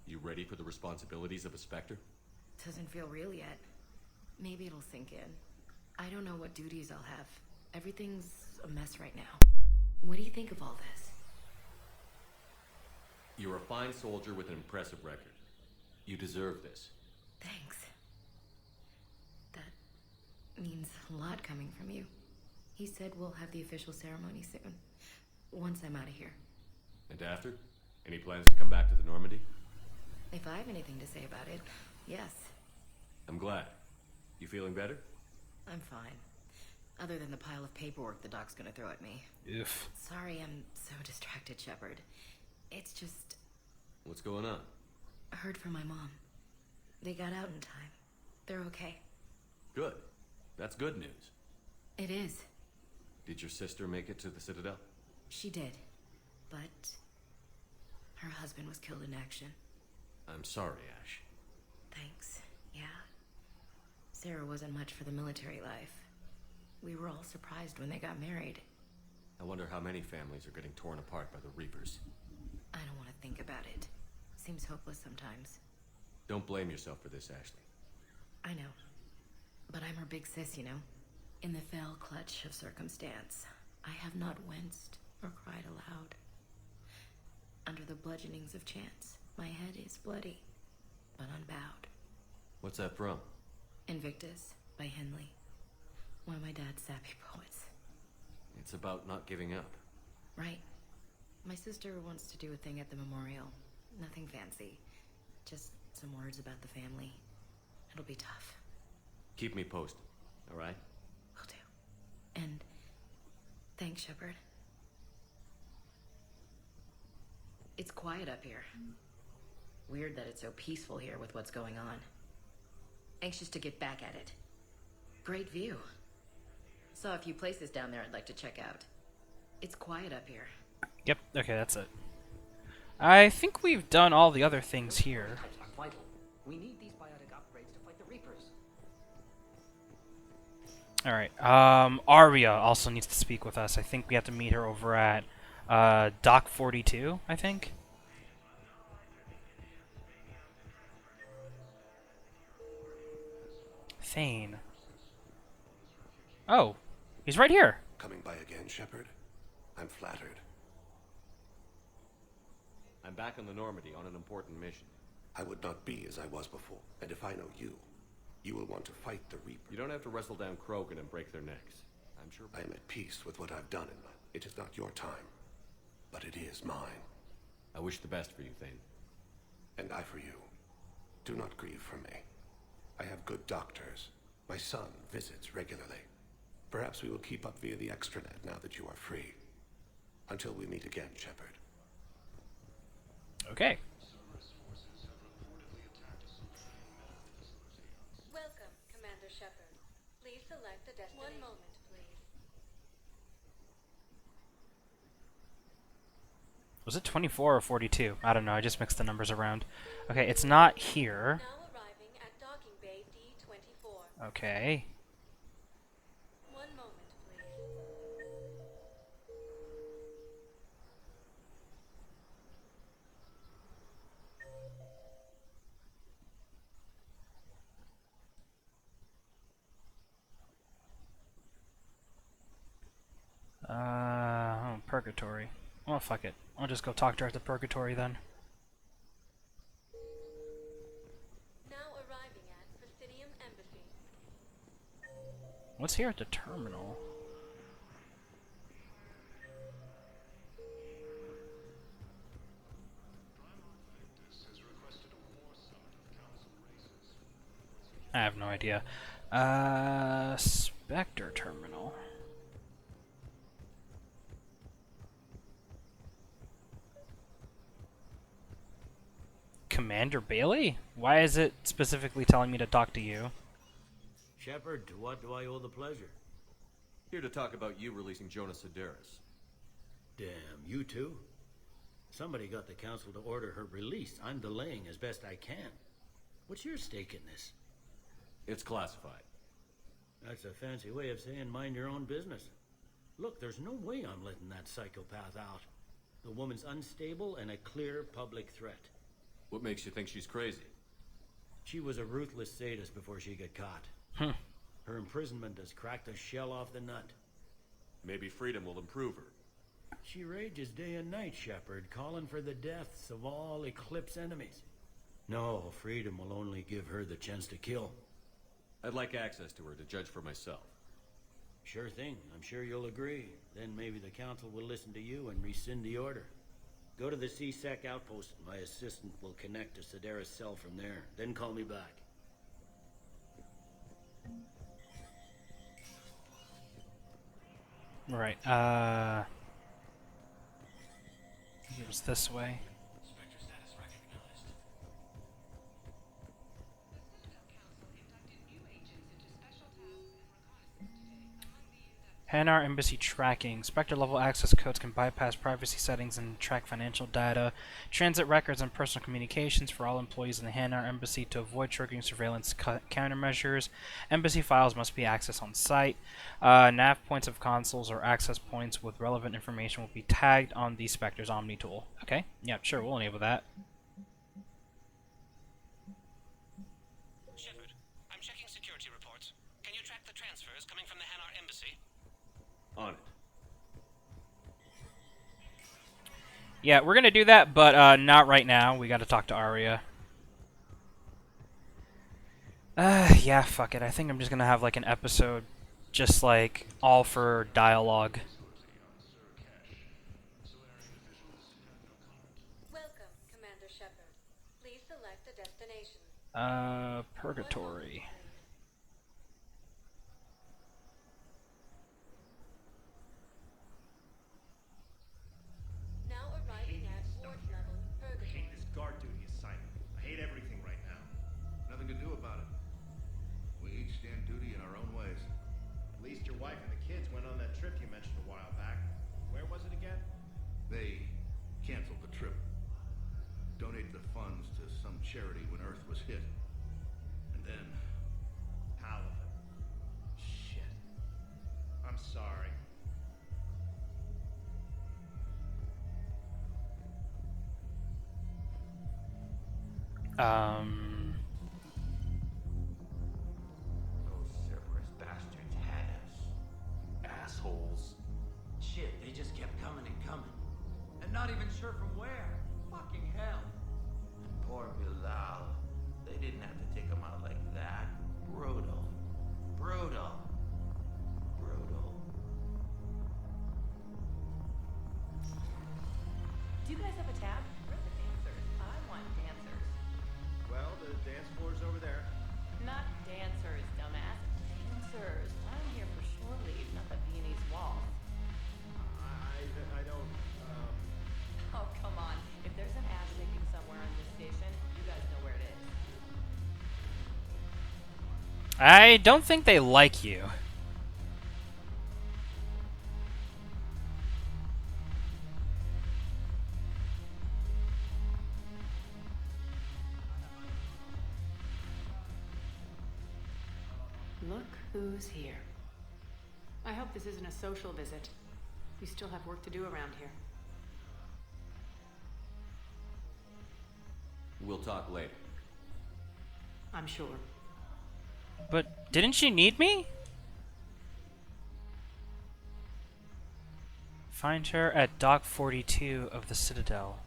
You ready for the responsibilities of a Spectre? Doesn't feel real yet. Maybe it'll sink in. I don't know what duties I'll have. Everything's a mess right now. What do you think of all this? You're a fine soldier with an impressive record. You deserve this. Thanks. That means a lot coming from you. He said we'll have the official ceremony soon. Once I'm out of here. And after? Any plans to come back to the Normandy? If I have anything to say about it, yes. I'm glad. You feeling better? I'm fine. Other than the pile of paperwork the doc's gonna throw at me. Oof. Sorry I'm so distracted, Shepard. It's just... What's going on? I heard from my mom. They got out in time. They're okay. Good. That's good news. It is. Did your sister make it to the Citadel? She did. But... her husband was killed in action. I'm sorry, Ash. Thanks. Yeah. Sarah wasn't much for the military life. We were all surprised when they got married. I wonder how many families are getting torn apart by the Reapers. I don't want to think about it. Seems hopeless sometimes. Don't blame yourself for this, Ashley. I know. But I'm her big sis, you know? In the fell clutch of circumstance, I have not winced or cried aloud. Under the bludgeonings of chance, my head is bloody, but unbowed. What's that from? Invictus by Henley. One of my dad's sappy poets. It's about not giving up. Right. My sister wants to do a thing at the memorial. Nothing fancy. Just some words about the family. It'll be tough. Keep me posted, all right? Will do. And thanks, Shepard. It's quiet up here. Weird that it's so peaceful here with what's going on. Anxious to get back at it. Great view. Saw a few places down there I'd like to check out. It's quiet up here. Yep, okay, that's it. I think we've done all the other things here. Vital. We need these biotic upgrades to fight the Reapers. Alright, Arya also needs to speak with us. I think we have to meet her over at Dock 42, I think. Thane. Oh, he's right here. Coming by again, Shepard? I'm flattered. I'm back on the Normandy on an important mission. I would not be as I was before, and if I know you, you will want to fight the Reaper. You don't have to wrestle down Krogan and break their necks. I'm sure... I am at peace with what I've done in life. It is not your time, but it is mine. I wish the best for you, Thane. And I for you. Do not grieve for me. I have good doctors. My son visits regularly. Perhaps we will keep up via the extranet now that you are free. Until we meet again, Shepard. Okay. Welcome, Commander Shepard. Please select a destination. One moment, please. Was it 24 or 42? I don't know, I just mixed the numbers around. Okay, it's not here. Now arriving at docking bay D-24. Okay. One moment, please. Purgatory. Well, fuck it. I'll just go talk to her at the Purgatory then. Now arriving at Presidium Embassy. What's here at the terminal? I have no idea. Spectre terminal. Commander Bailey? Why is it specifically telling me to talk to you? Shepard, to what do I owe the pleasure? Here to talk about you releasing Jonas Sedaris. Damn, you too? Somebody got the council to order her release. I'm delaying as best I can. What's your stake in this? It's classified. That's a fancy way of saying mind your own business. Look, there's no way I'm letting that psychopath out. The woman's unstable and a clear public threat. What makes you think she's crazy? She was a ruthless sadist before she got caught. Her imprisonment has cracked the shell off the nut. Maybe freedom will improve her. She rages day and night, Shepard, calling for the deaths of all Eclipse enemies. No, freedom will only give her the chance to kill. I'd like access to her to judge for myself. Sure thing. I'm sure you'll agree. Then maybe the council will listen to you and rescind the order. Go to the C-Sec outpost. My assistant will connect to Sedera's cell from there. Then call me back. Right, it was this way. Hanar Embassy tracking. Spectre-level access codes can bypass privacy settings and track financial data, transit records, and personal communications for all employees in the Hanar Embassy to avoid triggering surveillance countermeasures. Embassy files must be accessed on site. Nav points of consoles or access points with relevant information will be tagged on the Spectre's Omni tool. Okay, yeah, sure, we'll enable that. Shepard, I'm checking security reports. Can you track the transfers coming from the Hanar Embassy? On it. Yeah, we're gonna do that, but not right now. We gotta talk to Arya. Yeah, fuck it. I think I'm just gonna have like an episode just like all for dialogue. Welcome, Commander Shepard. Please select a destination. Purgatory. Now arriving at ward level, I Purgatory. hate this guard duty assignment. I hate everything right now. Nothing to do about it. We each stand duty in our own ways. At least your wife and the kids went on that trip you mentioned a while back. Where was it again? They canceled the trip. Donated the funds to some charity when Earth was hit. And then... How of it? Shit. I'm sorry. Those Cerberus bastards had us. Assholes. Shit, they just kept coming and coming. And not even sure from where. Fucking hell. And poor Bilal. They didn't have to take him out like that. Brutal. Brutal. Brutal. Do you guys have a tab? Where's the dancers? I want dancers. Well, the dance floor's over there. Not dancers, dumbass. Dancers. I'm here for shore leave, not the Viennese waltz. I don't, Oh, come on. If there's an ass shaking somewhere on this station, you guys know where it is. I don't think they like you. Look who's here. I hope this isn't a social visit. We still have work to do around here. We'll talk later. I'm sure. But didn't she need me? Find her at Dock 42 of the Citadel.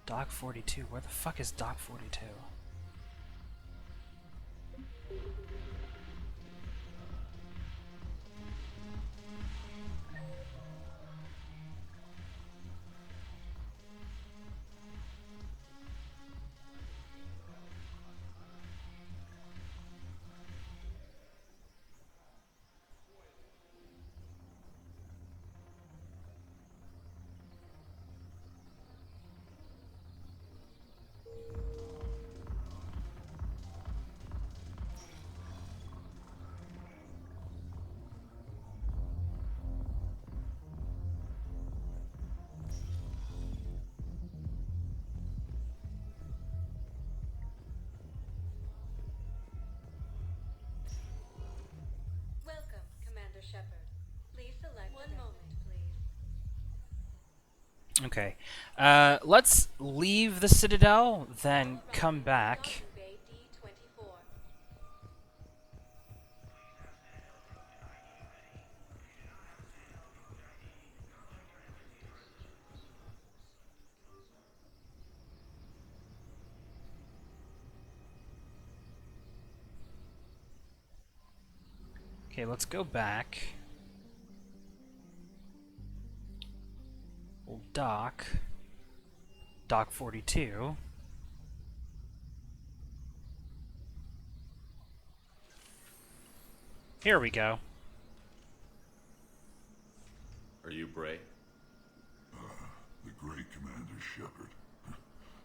Dock 42? Where the fuck is Dock 42? Welcome, Commander Shepard. Please select one moment, please. Okay. Let's leave the Citadel, then come back. Okay, let's go back. We'll dock. Dock 42. Here we go. Are you Bray? The great Commander Shepard.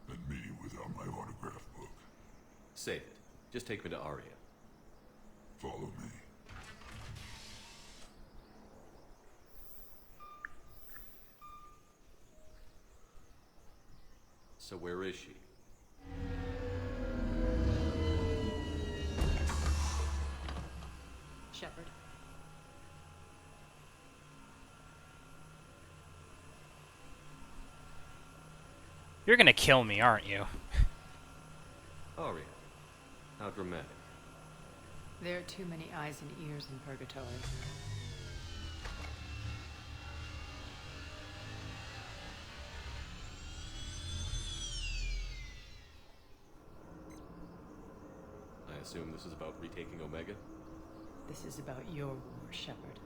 And me without my autograph book. Save it. Just take me to Aria. Follow me. So where is she? Shepard. You're gonna kill me, aren't you? Aria. How dramatic. There are too many eyes and ears in Purgatory. I assume this is about retaking Omega? This is about your war, Shepard.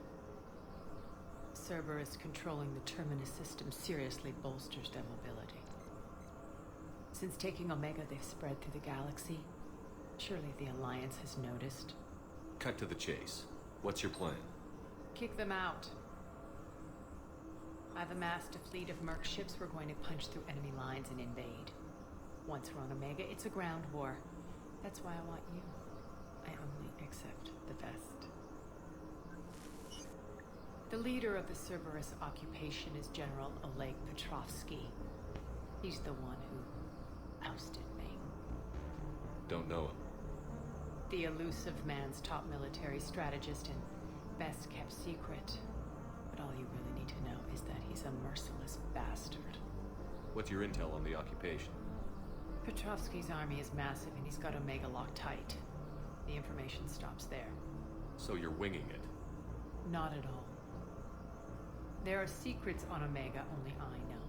Cerberus controlling the Terminus system seriously bolsters their mobility. Since taking Omega, they've spread through the galaxy. Surely the Alliance has noticed. Cut to the chase. What's your plan? Kick them out. I've amassed a fleet of merc ships. We're going to punch through enemy lines and invade. Once we're on Omega, it's a ground war. That's why I want you. I only accept the best. The leader of the Cerberus occupation is General Oleg Petrovsky. He's the one who ousted me. Don't know him. The elusive man's top military strategist and best kept secret. But all you really need to know is that he's a merciless bastard. What's your intel on the occupation? Petrovsky's army is massive and he's got Omega locked tight. The information stops there. So you're winging it? Not at all. There are secrets on Omega only I know.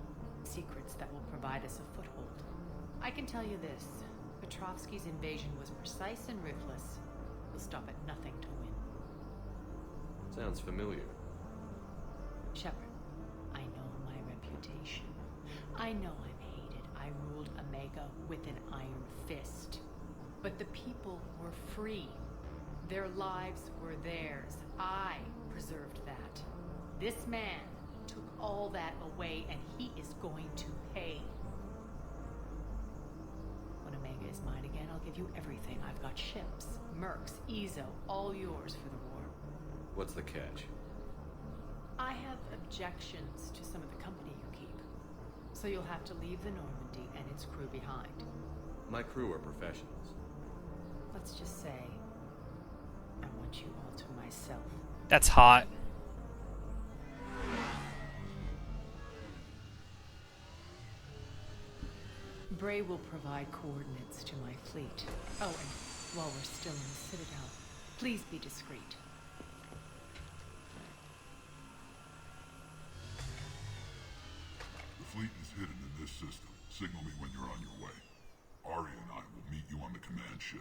Secrets that will provide us a foothold. I can tell you this. Petrovsky's invasion was precise and ruthless. He'll stop at nothing to win. Sounds familiar. Shepard, I know my reputation. I know I'm hated. I ruled Omega with an iron fist. But the people were free. Their lives were theirs. I preserved that. This man took all that away, and he is going to pay. When Omega is mine again, I'll give you everything. I've got ships, mercs, Ezo, all yours for the war. What's the catch? I have objections to some of the company you keep. So you'll have to leave the Normandy and its crew behind. My crew are professionals. Let's just say, I want you all to myself. That's hot. Bray will provide coordinates to my fleet. Oh, and while we're still in the Citadel, please be discreet. The fleet is hidden in this system. Signal me when you're on your way. Aria and I will meet you on the command ship.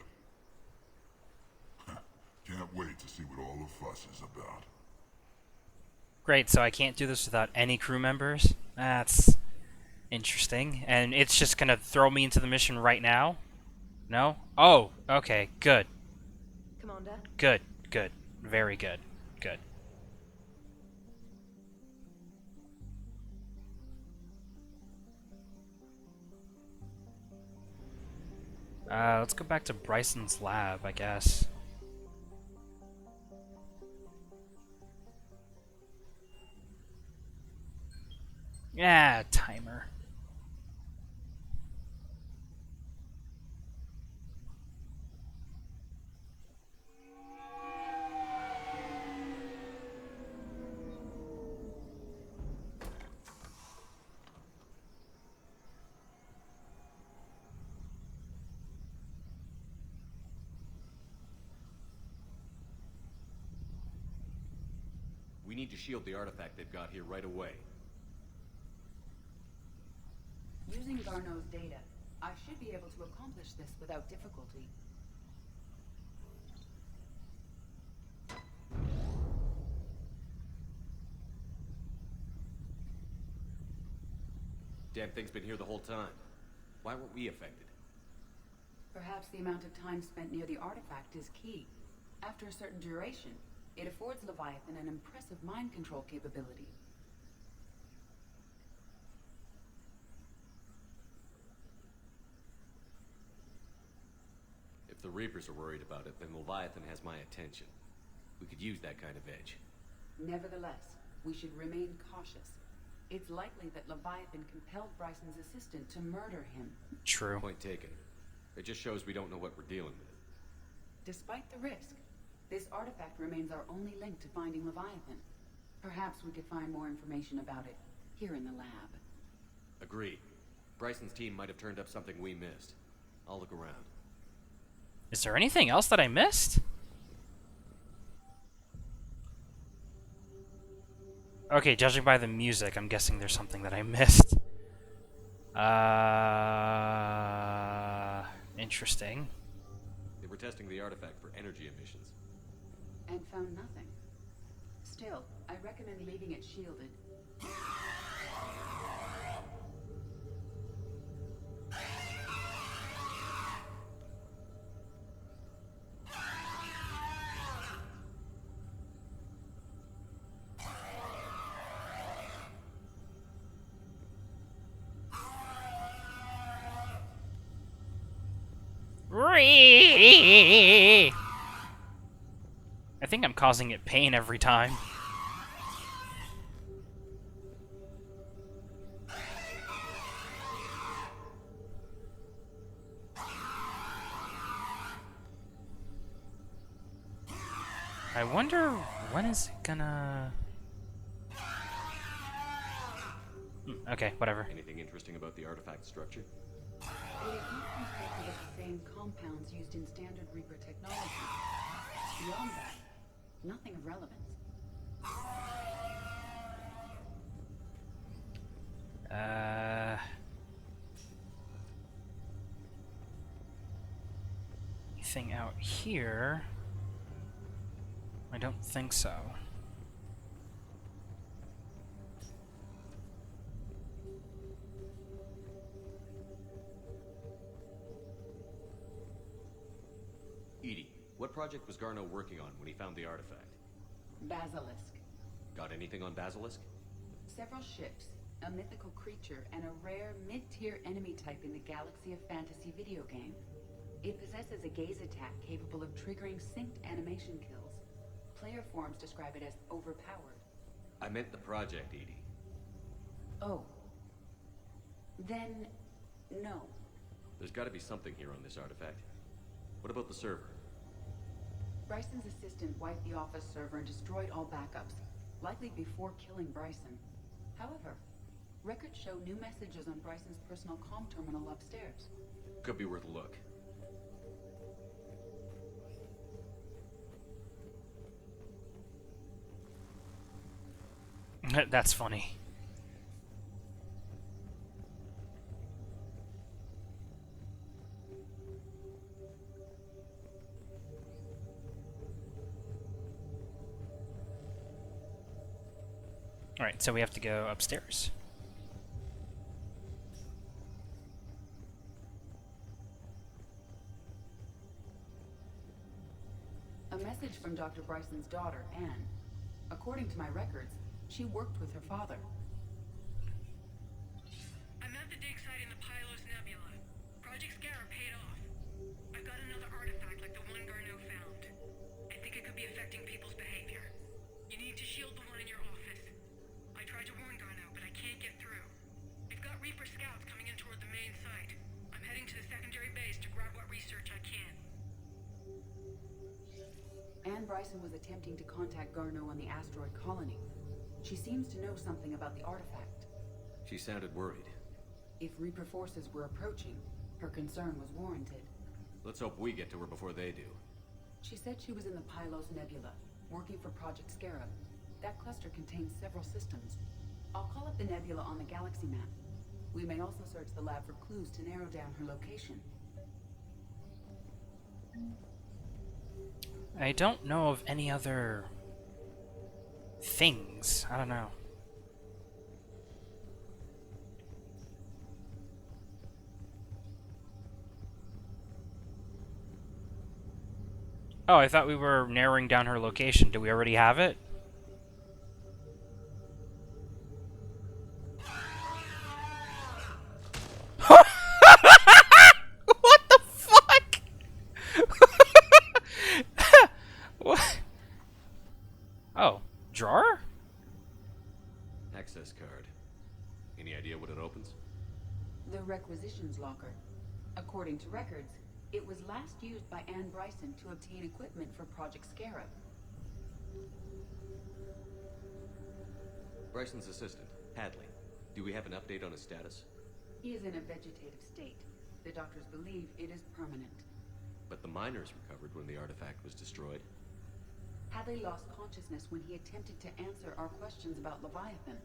Can't wait to see what all the fuss is about. Great, so I can't do this without any crew members? That's interesting. And it's just gonna throw me into the mission right now? No? Oh, okay, good. Commander? Good, good. Very good. Good. Let's go back to Bryson's lab, I guess. Yeah, timer. We need to shield the artifact they've got here right away. Using Garneau's data, I should be able to accomplish this without difficulty. Damn thing's been here the whole time. Why weren't we affected? Perhaps the amount of time spent near the artifact is key. After a certain duration, it affords Leviathan an impressive mind control capability. If the Reapers are worried about it, then Leviathan has my attention. We could use that kind of edge. Nevertheless, we should remain cautious. It's likely that Leviathan compelled Bryson's assistant to murder him. True. Point taken. It just shows we don't know what we're dealing with. Despite the risk, this artifact remains our only link to finding Leviathan. Perhaps we could find more information about it here in the lab. Agreed. Bryson's team might have turned up something we missed. I'll look around. Is there anything else that I missed? Okay, judging by the music, I'm guessing there's something that I missed. Interesting. They were testing the artifact for energy emissions. And found nothing. Still, I recommend leaving it shielded. I think I'm causing it pain every time. I wonder when is it gonna... Okay, whatever. Anything interesting about the artifact structure? It is not compared with the same compounds used in standard Reaper technology. Beyond that, nothing of relevance. Anything out here? I don't think so. Edie, what project was Garneau working on when he found the artifact? Basilisk. Got anything on Basilisk? Several ships, a mythical creature, and a rare mid-tier enemy type in the Galaxy of Fantasy video game. It possesses a gaze attack capable of triggering synced animation kills. Player forums describe it as overpowered. I meant the project, Edie. Oh. Then, no. There's got to be something here on this artifact. What about the server? Bryson's assistant wiped the office server and destroyed all backups, likely before killing Bryson. However, records show new messages on Bryson's personal comm terminal upstairs. Could be worth a look. That's funny. Alright, so we have to go upstairs. A message from Dr. Bryson's daughter, Anne. According to my records, she worked with her father. I'm at the dig site in the Pylos Nebula. Project Scarab paid off. I've got another artifact like the one Garneau found. I think it could be affecting people's behavior. You need to shield the one in your office. I tried to warn Garneau, but I can't get through. We've got Reaper scouts coming in toward the main site. I'm heading to the secondary base to grab what research I can. Anne Bryson was attempting to contact Garneau on the asteroid colony. She seems to know something about the artifact. She sounded worried. If Reaper forces were approaching, her concern was warranted. Let's hope we get to her before they do. She said she was in the Pylos Nebula, working for Project Scarab. That cluster contains several systems. I'll call up the nebula on the galaxy map. We may also search the lab for clues to narrow down her location. I don't know of any other things. I don't know. Oh, I thought we were narrowing down her location. Do we already have it? What the fuck? What? Oh, drawer? Access card. Any idea what it opens? The requisitions locker. According to records, it was last used by Anne Bryson to obtain equipment for Project Scarab. Bryson's assistant, Hadley. Do we have an update on his status? He is in a vegetative state. The doctors believe it is permanent. But the miners recovered when the artifact was destroyed. Hadley lost consciousness when he attempted to answer our questions about Leviathan.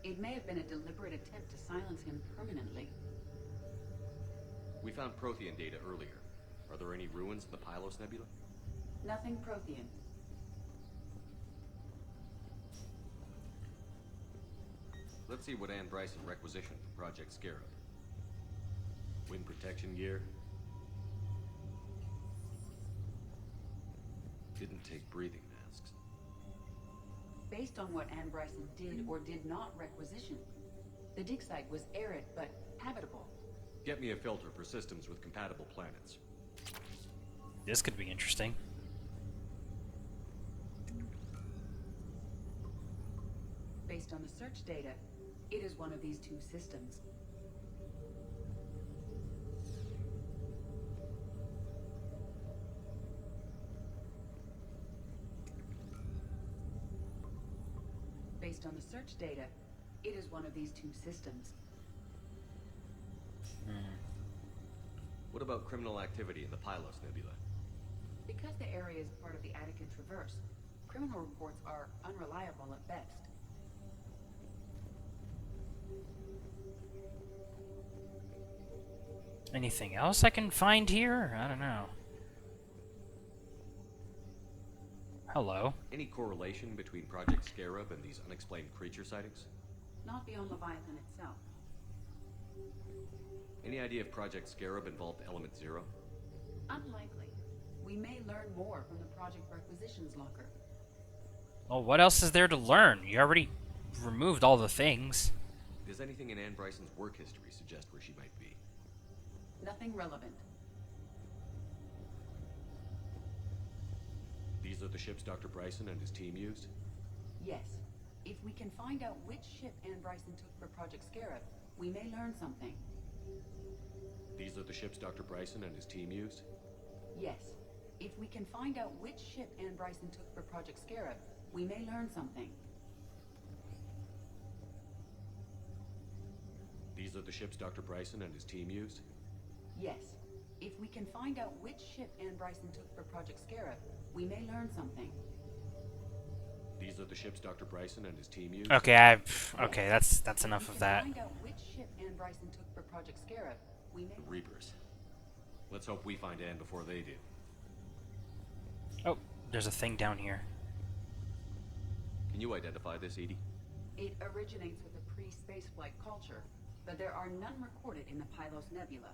It may have been a deliberate attempt to silence him permanently. We found Prothean data earlier. Are there any ruins in the Pylos Nebula? Nothing Prothean. Let's see what Anne Bryson requisitioned for Project Scarab. Wind protection gear. Didn't take breathing masks. Based on what Anne Bryson did or did not requisition, the dig site was arid but habitable. Get me a filter for systems with compatible planets. This could be interesting. Based on the search data, it is one of these two systems. Based on the search data, it is one of these two systems. What about criminal activity in the Pylos Nebula? Because the area is part of the Attican Traverse, criminal reports are unreliable at best. Anything else I can find here? I don't know. Hello. Any correlation between Project Scarab and these unexplained creature sightings? Not beyond Leviathan itself. Any idea if Project Scarab involved Element Zero? Unlikely. We may learn more from the Project Requisitions Locker. Well, what else is there to learn? You already removed all the things. Does anything in Anne Bryson's work history suggest where she might be? Nothing relevant. These are the ships Dr. Bryson and his team used? Yes. If we can find out which ship Anne Bryson took for Project Scarab, we may learn something. These are the ships Dr. Bryson and his team used? Yes. If we can find out which ship Anne Bryson took for Project Scarab, we may learn something. These are the ships Dr. Bryson and his team used? Yes. If we can find out which ship Anne Bryson took for Project Scarab, we may learn something. These are the ships Dr. Bryson and his team used? Okay, okay, that's enough of that. Find out which ship Anne Bryson took for Project Scarab, we may... The Reapers. Let's hope we find Anne before they do. Oh, there's a thing down here. Can you identify this, Edie? It originates with a pre-spaceflight culture, but there are none recorded in the Pylos Nebula.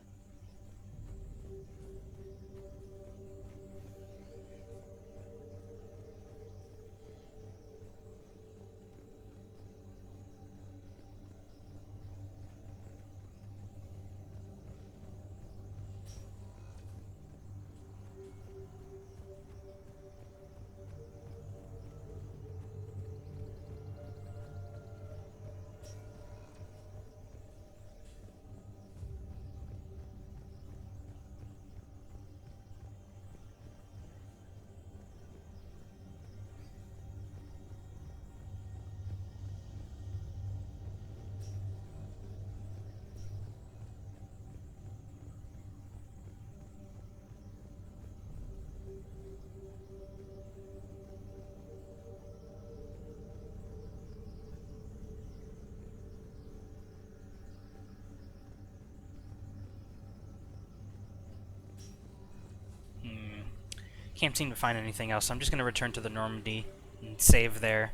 Can't seem to find anything else, so I'm just going to return to the Normandy and save there.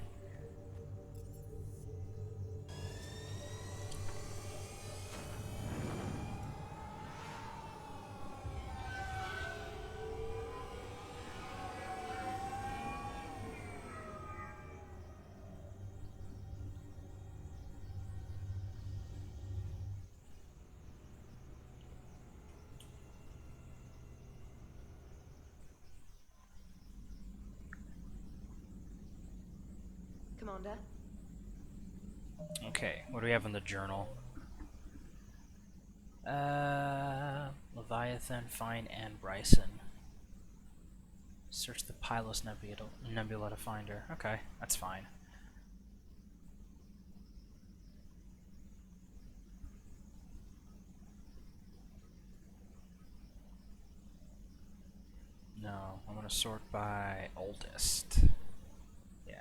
Commander? Okay, what do we have in the journal? Leviathan, Fine, and Bryson. Search the Pylos Nebula to find her. Okay, that's fine. No, I'm gonna sort by oldest. Yeah.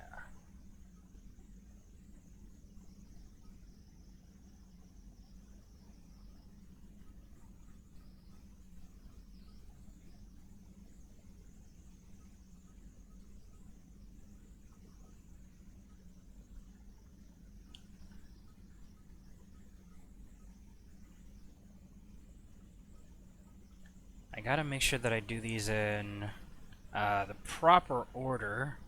I gotta make sure that I do these in the proper order,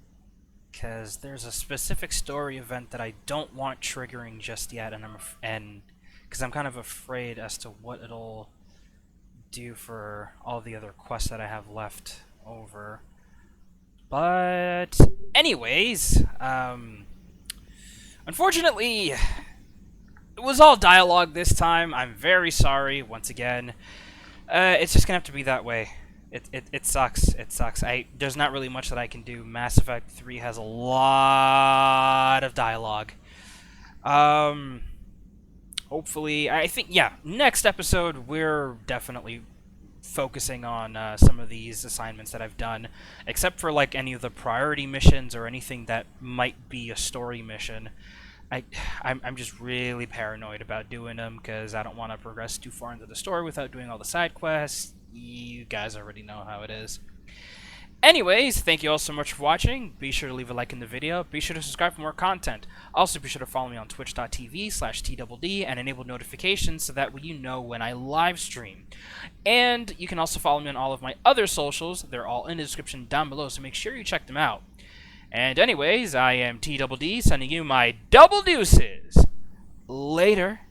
because there's a specific story event that I don't want triggering just yet, and because I'm kind of afraid as to what it'll do for all the other quests that I have left over. But anyways, unfortunately, it was all dialogue this time. I'm very sorry once again. It's just gonna have to be that way. It sucks. It sucks. There's not really much that I can do. Mass Effect 3 has a lot of dialogue. Hopefully, I think, yeah, next episode we're definitely focusing on some of these assignments that I've done, except for like any of the priority missions or anything that might be a story mission. I'm just really paranoid about doing them because I don't want to progress too far into the story without doing all the side quests. You guys already know how it is. Anyways, thank you all so much for watching. Be sure to leave a like in the video. Be sure to subscribe for more content. Also, be sure to follow me on twitch.tv/TDD and enable notifications so that way you know when I live stream. And you can also follow me on all of my other socials. They're all in the description down below, so make sure you check them out. And anyways, I am TDD sending you my double deuces. Later.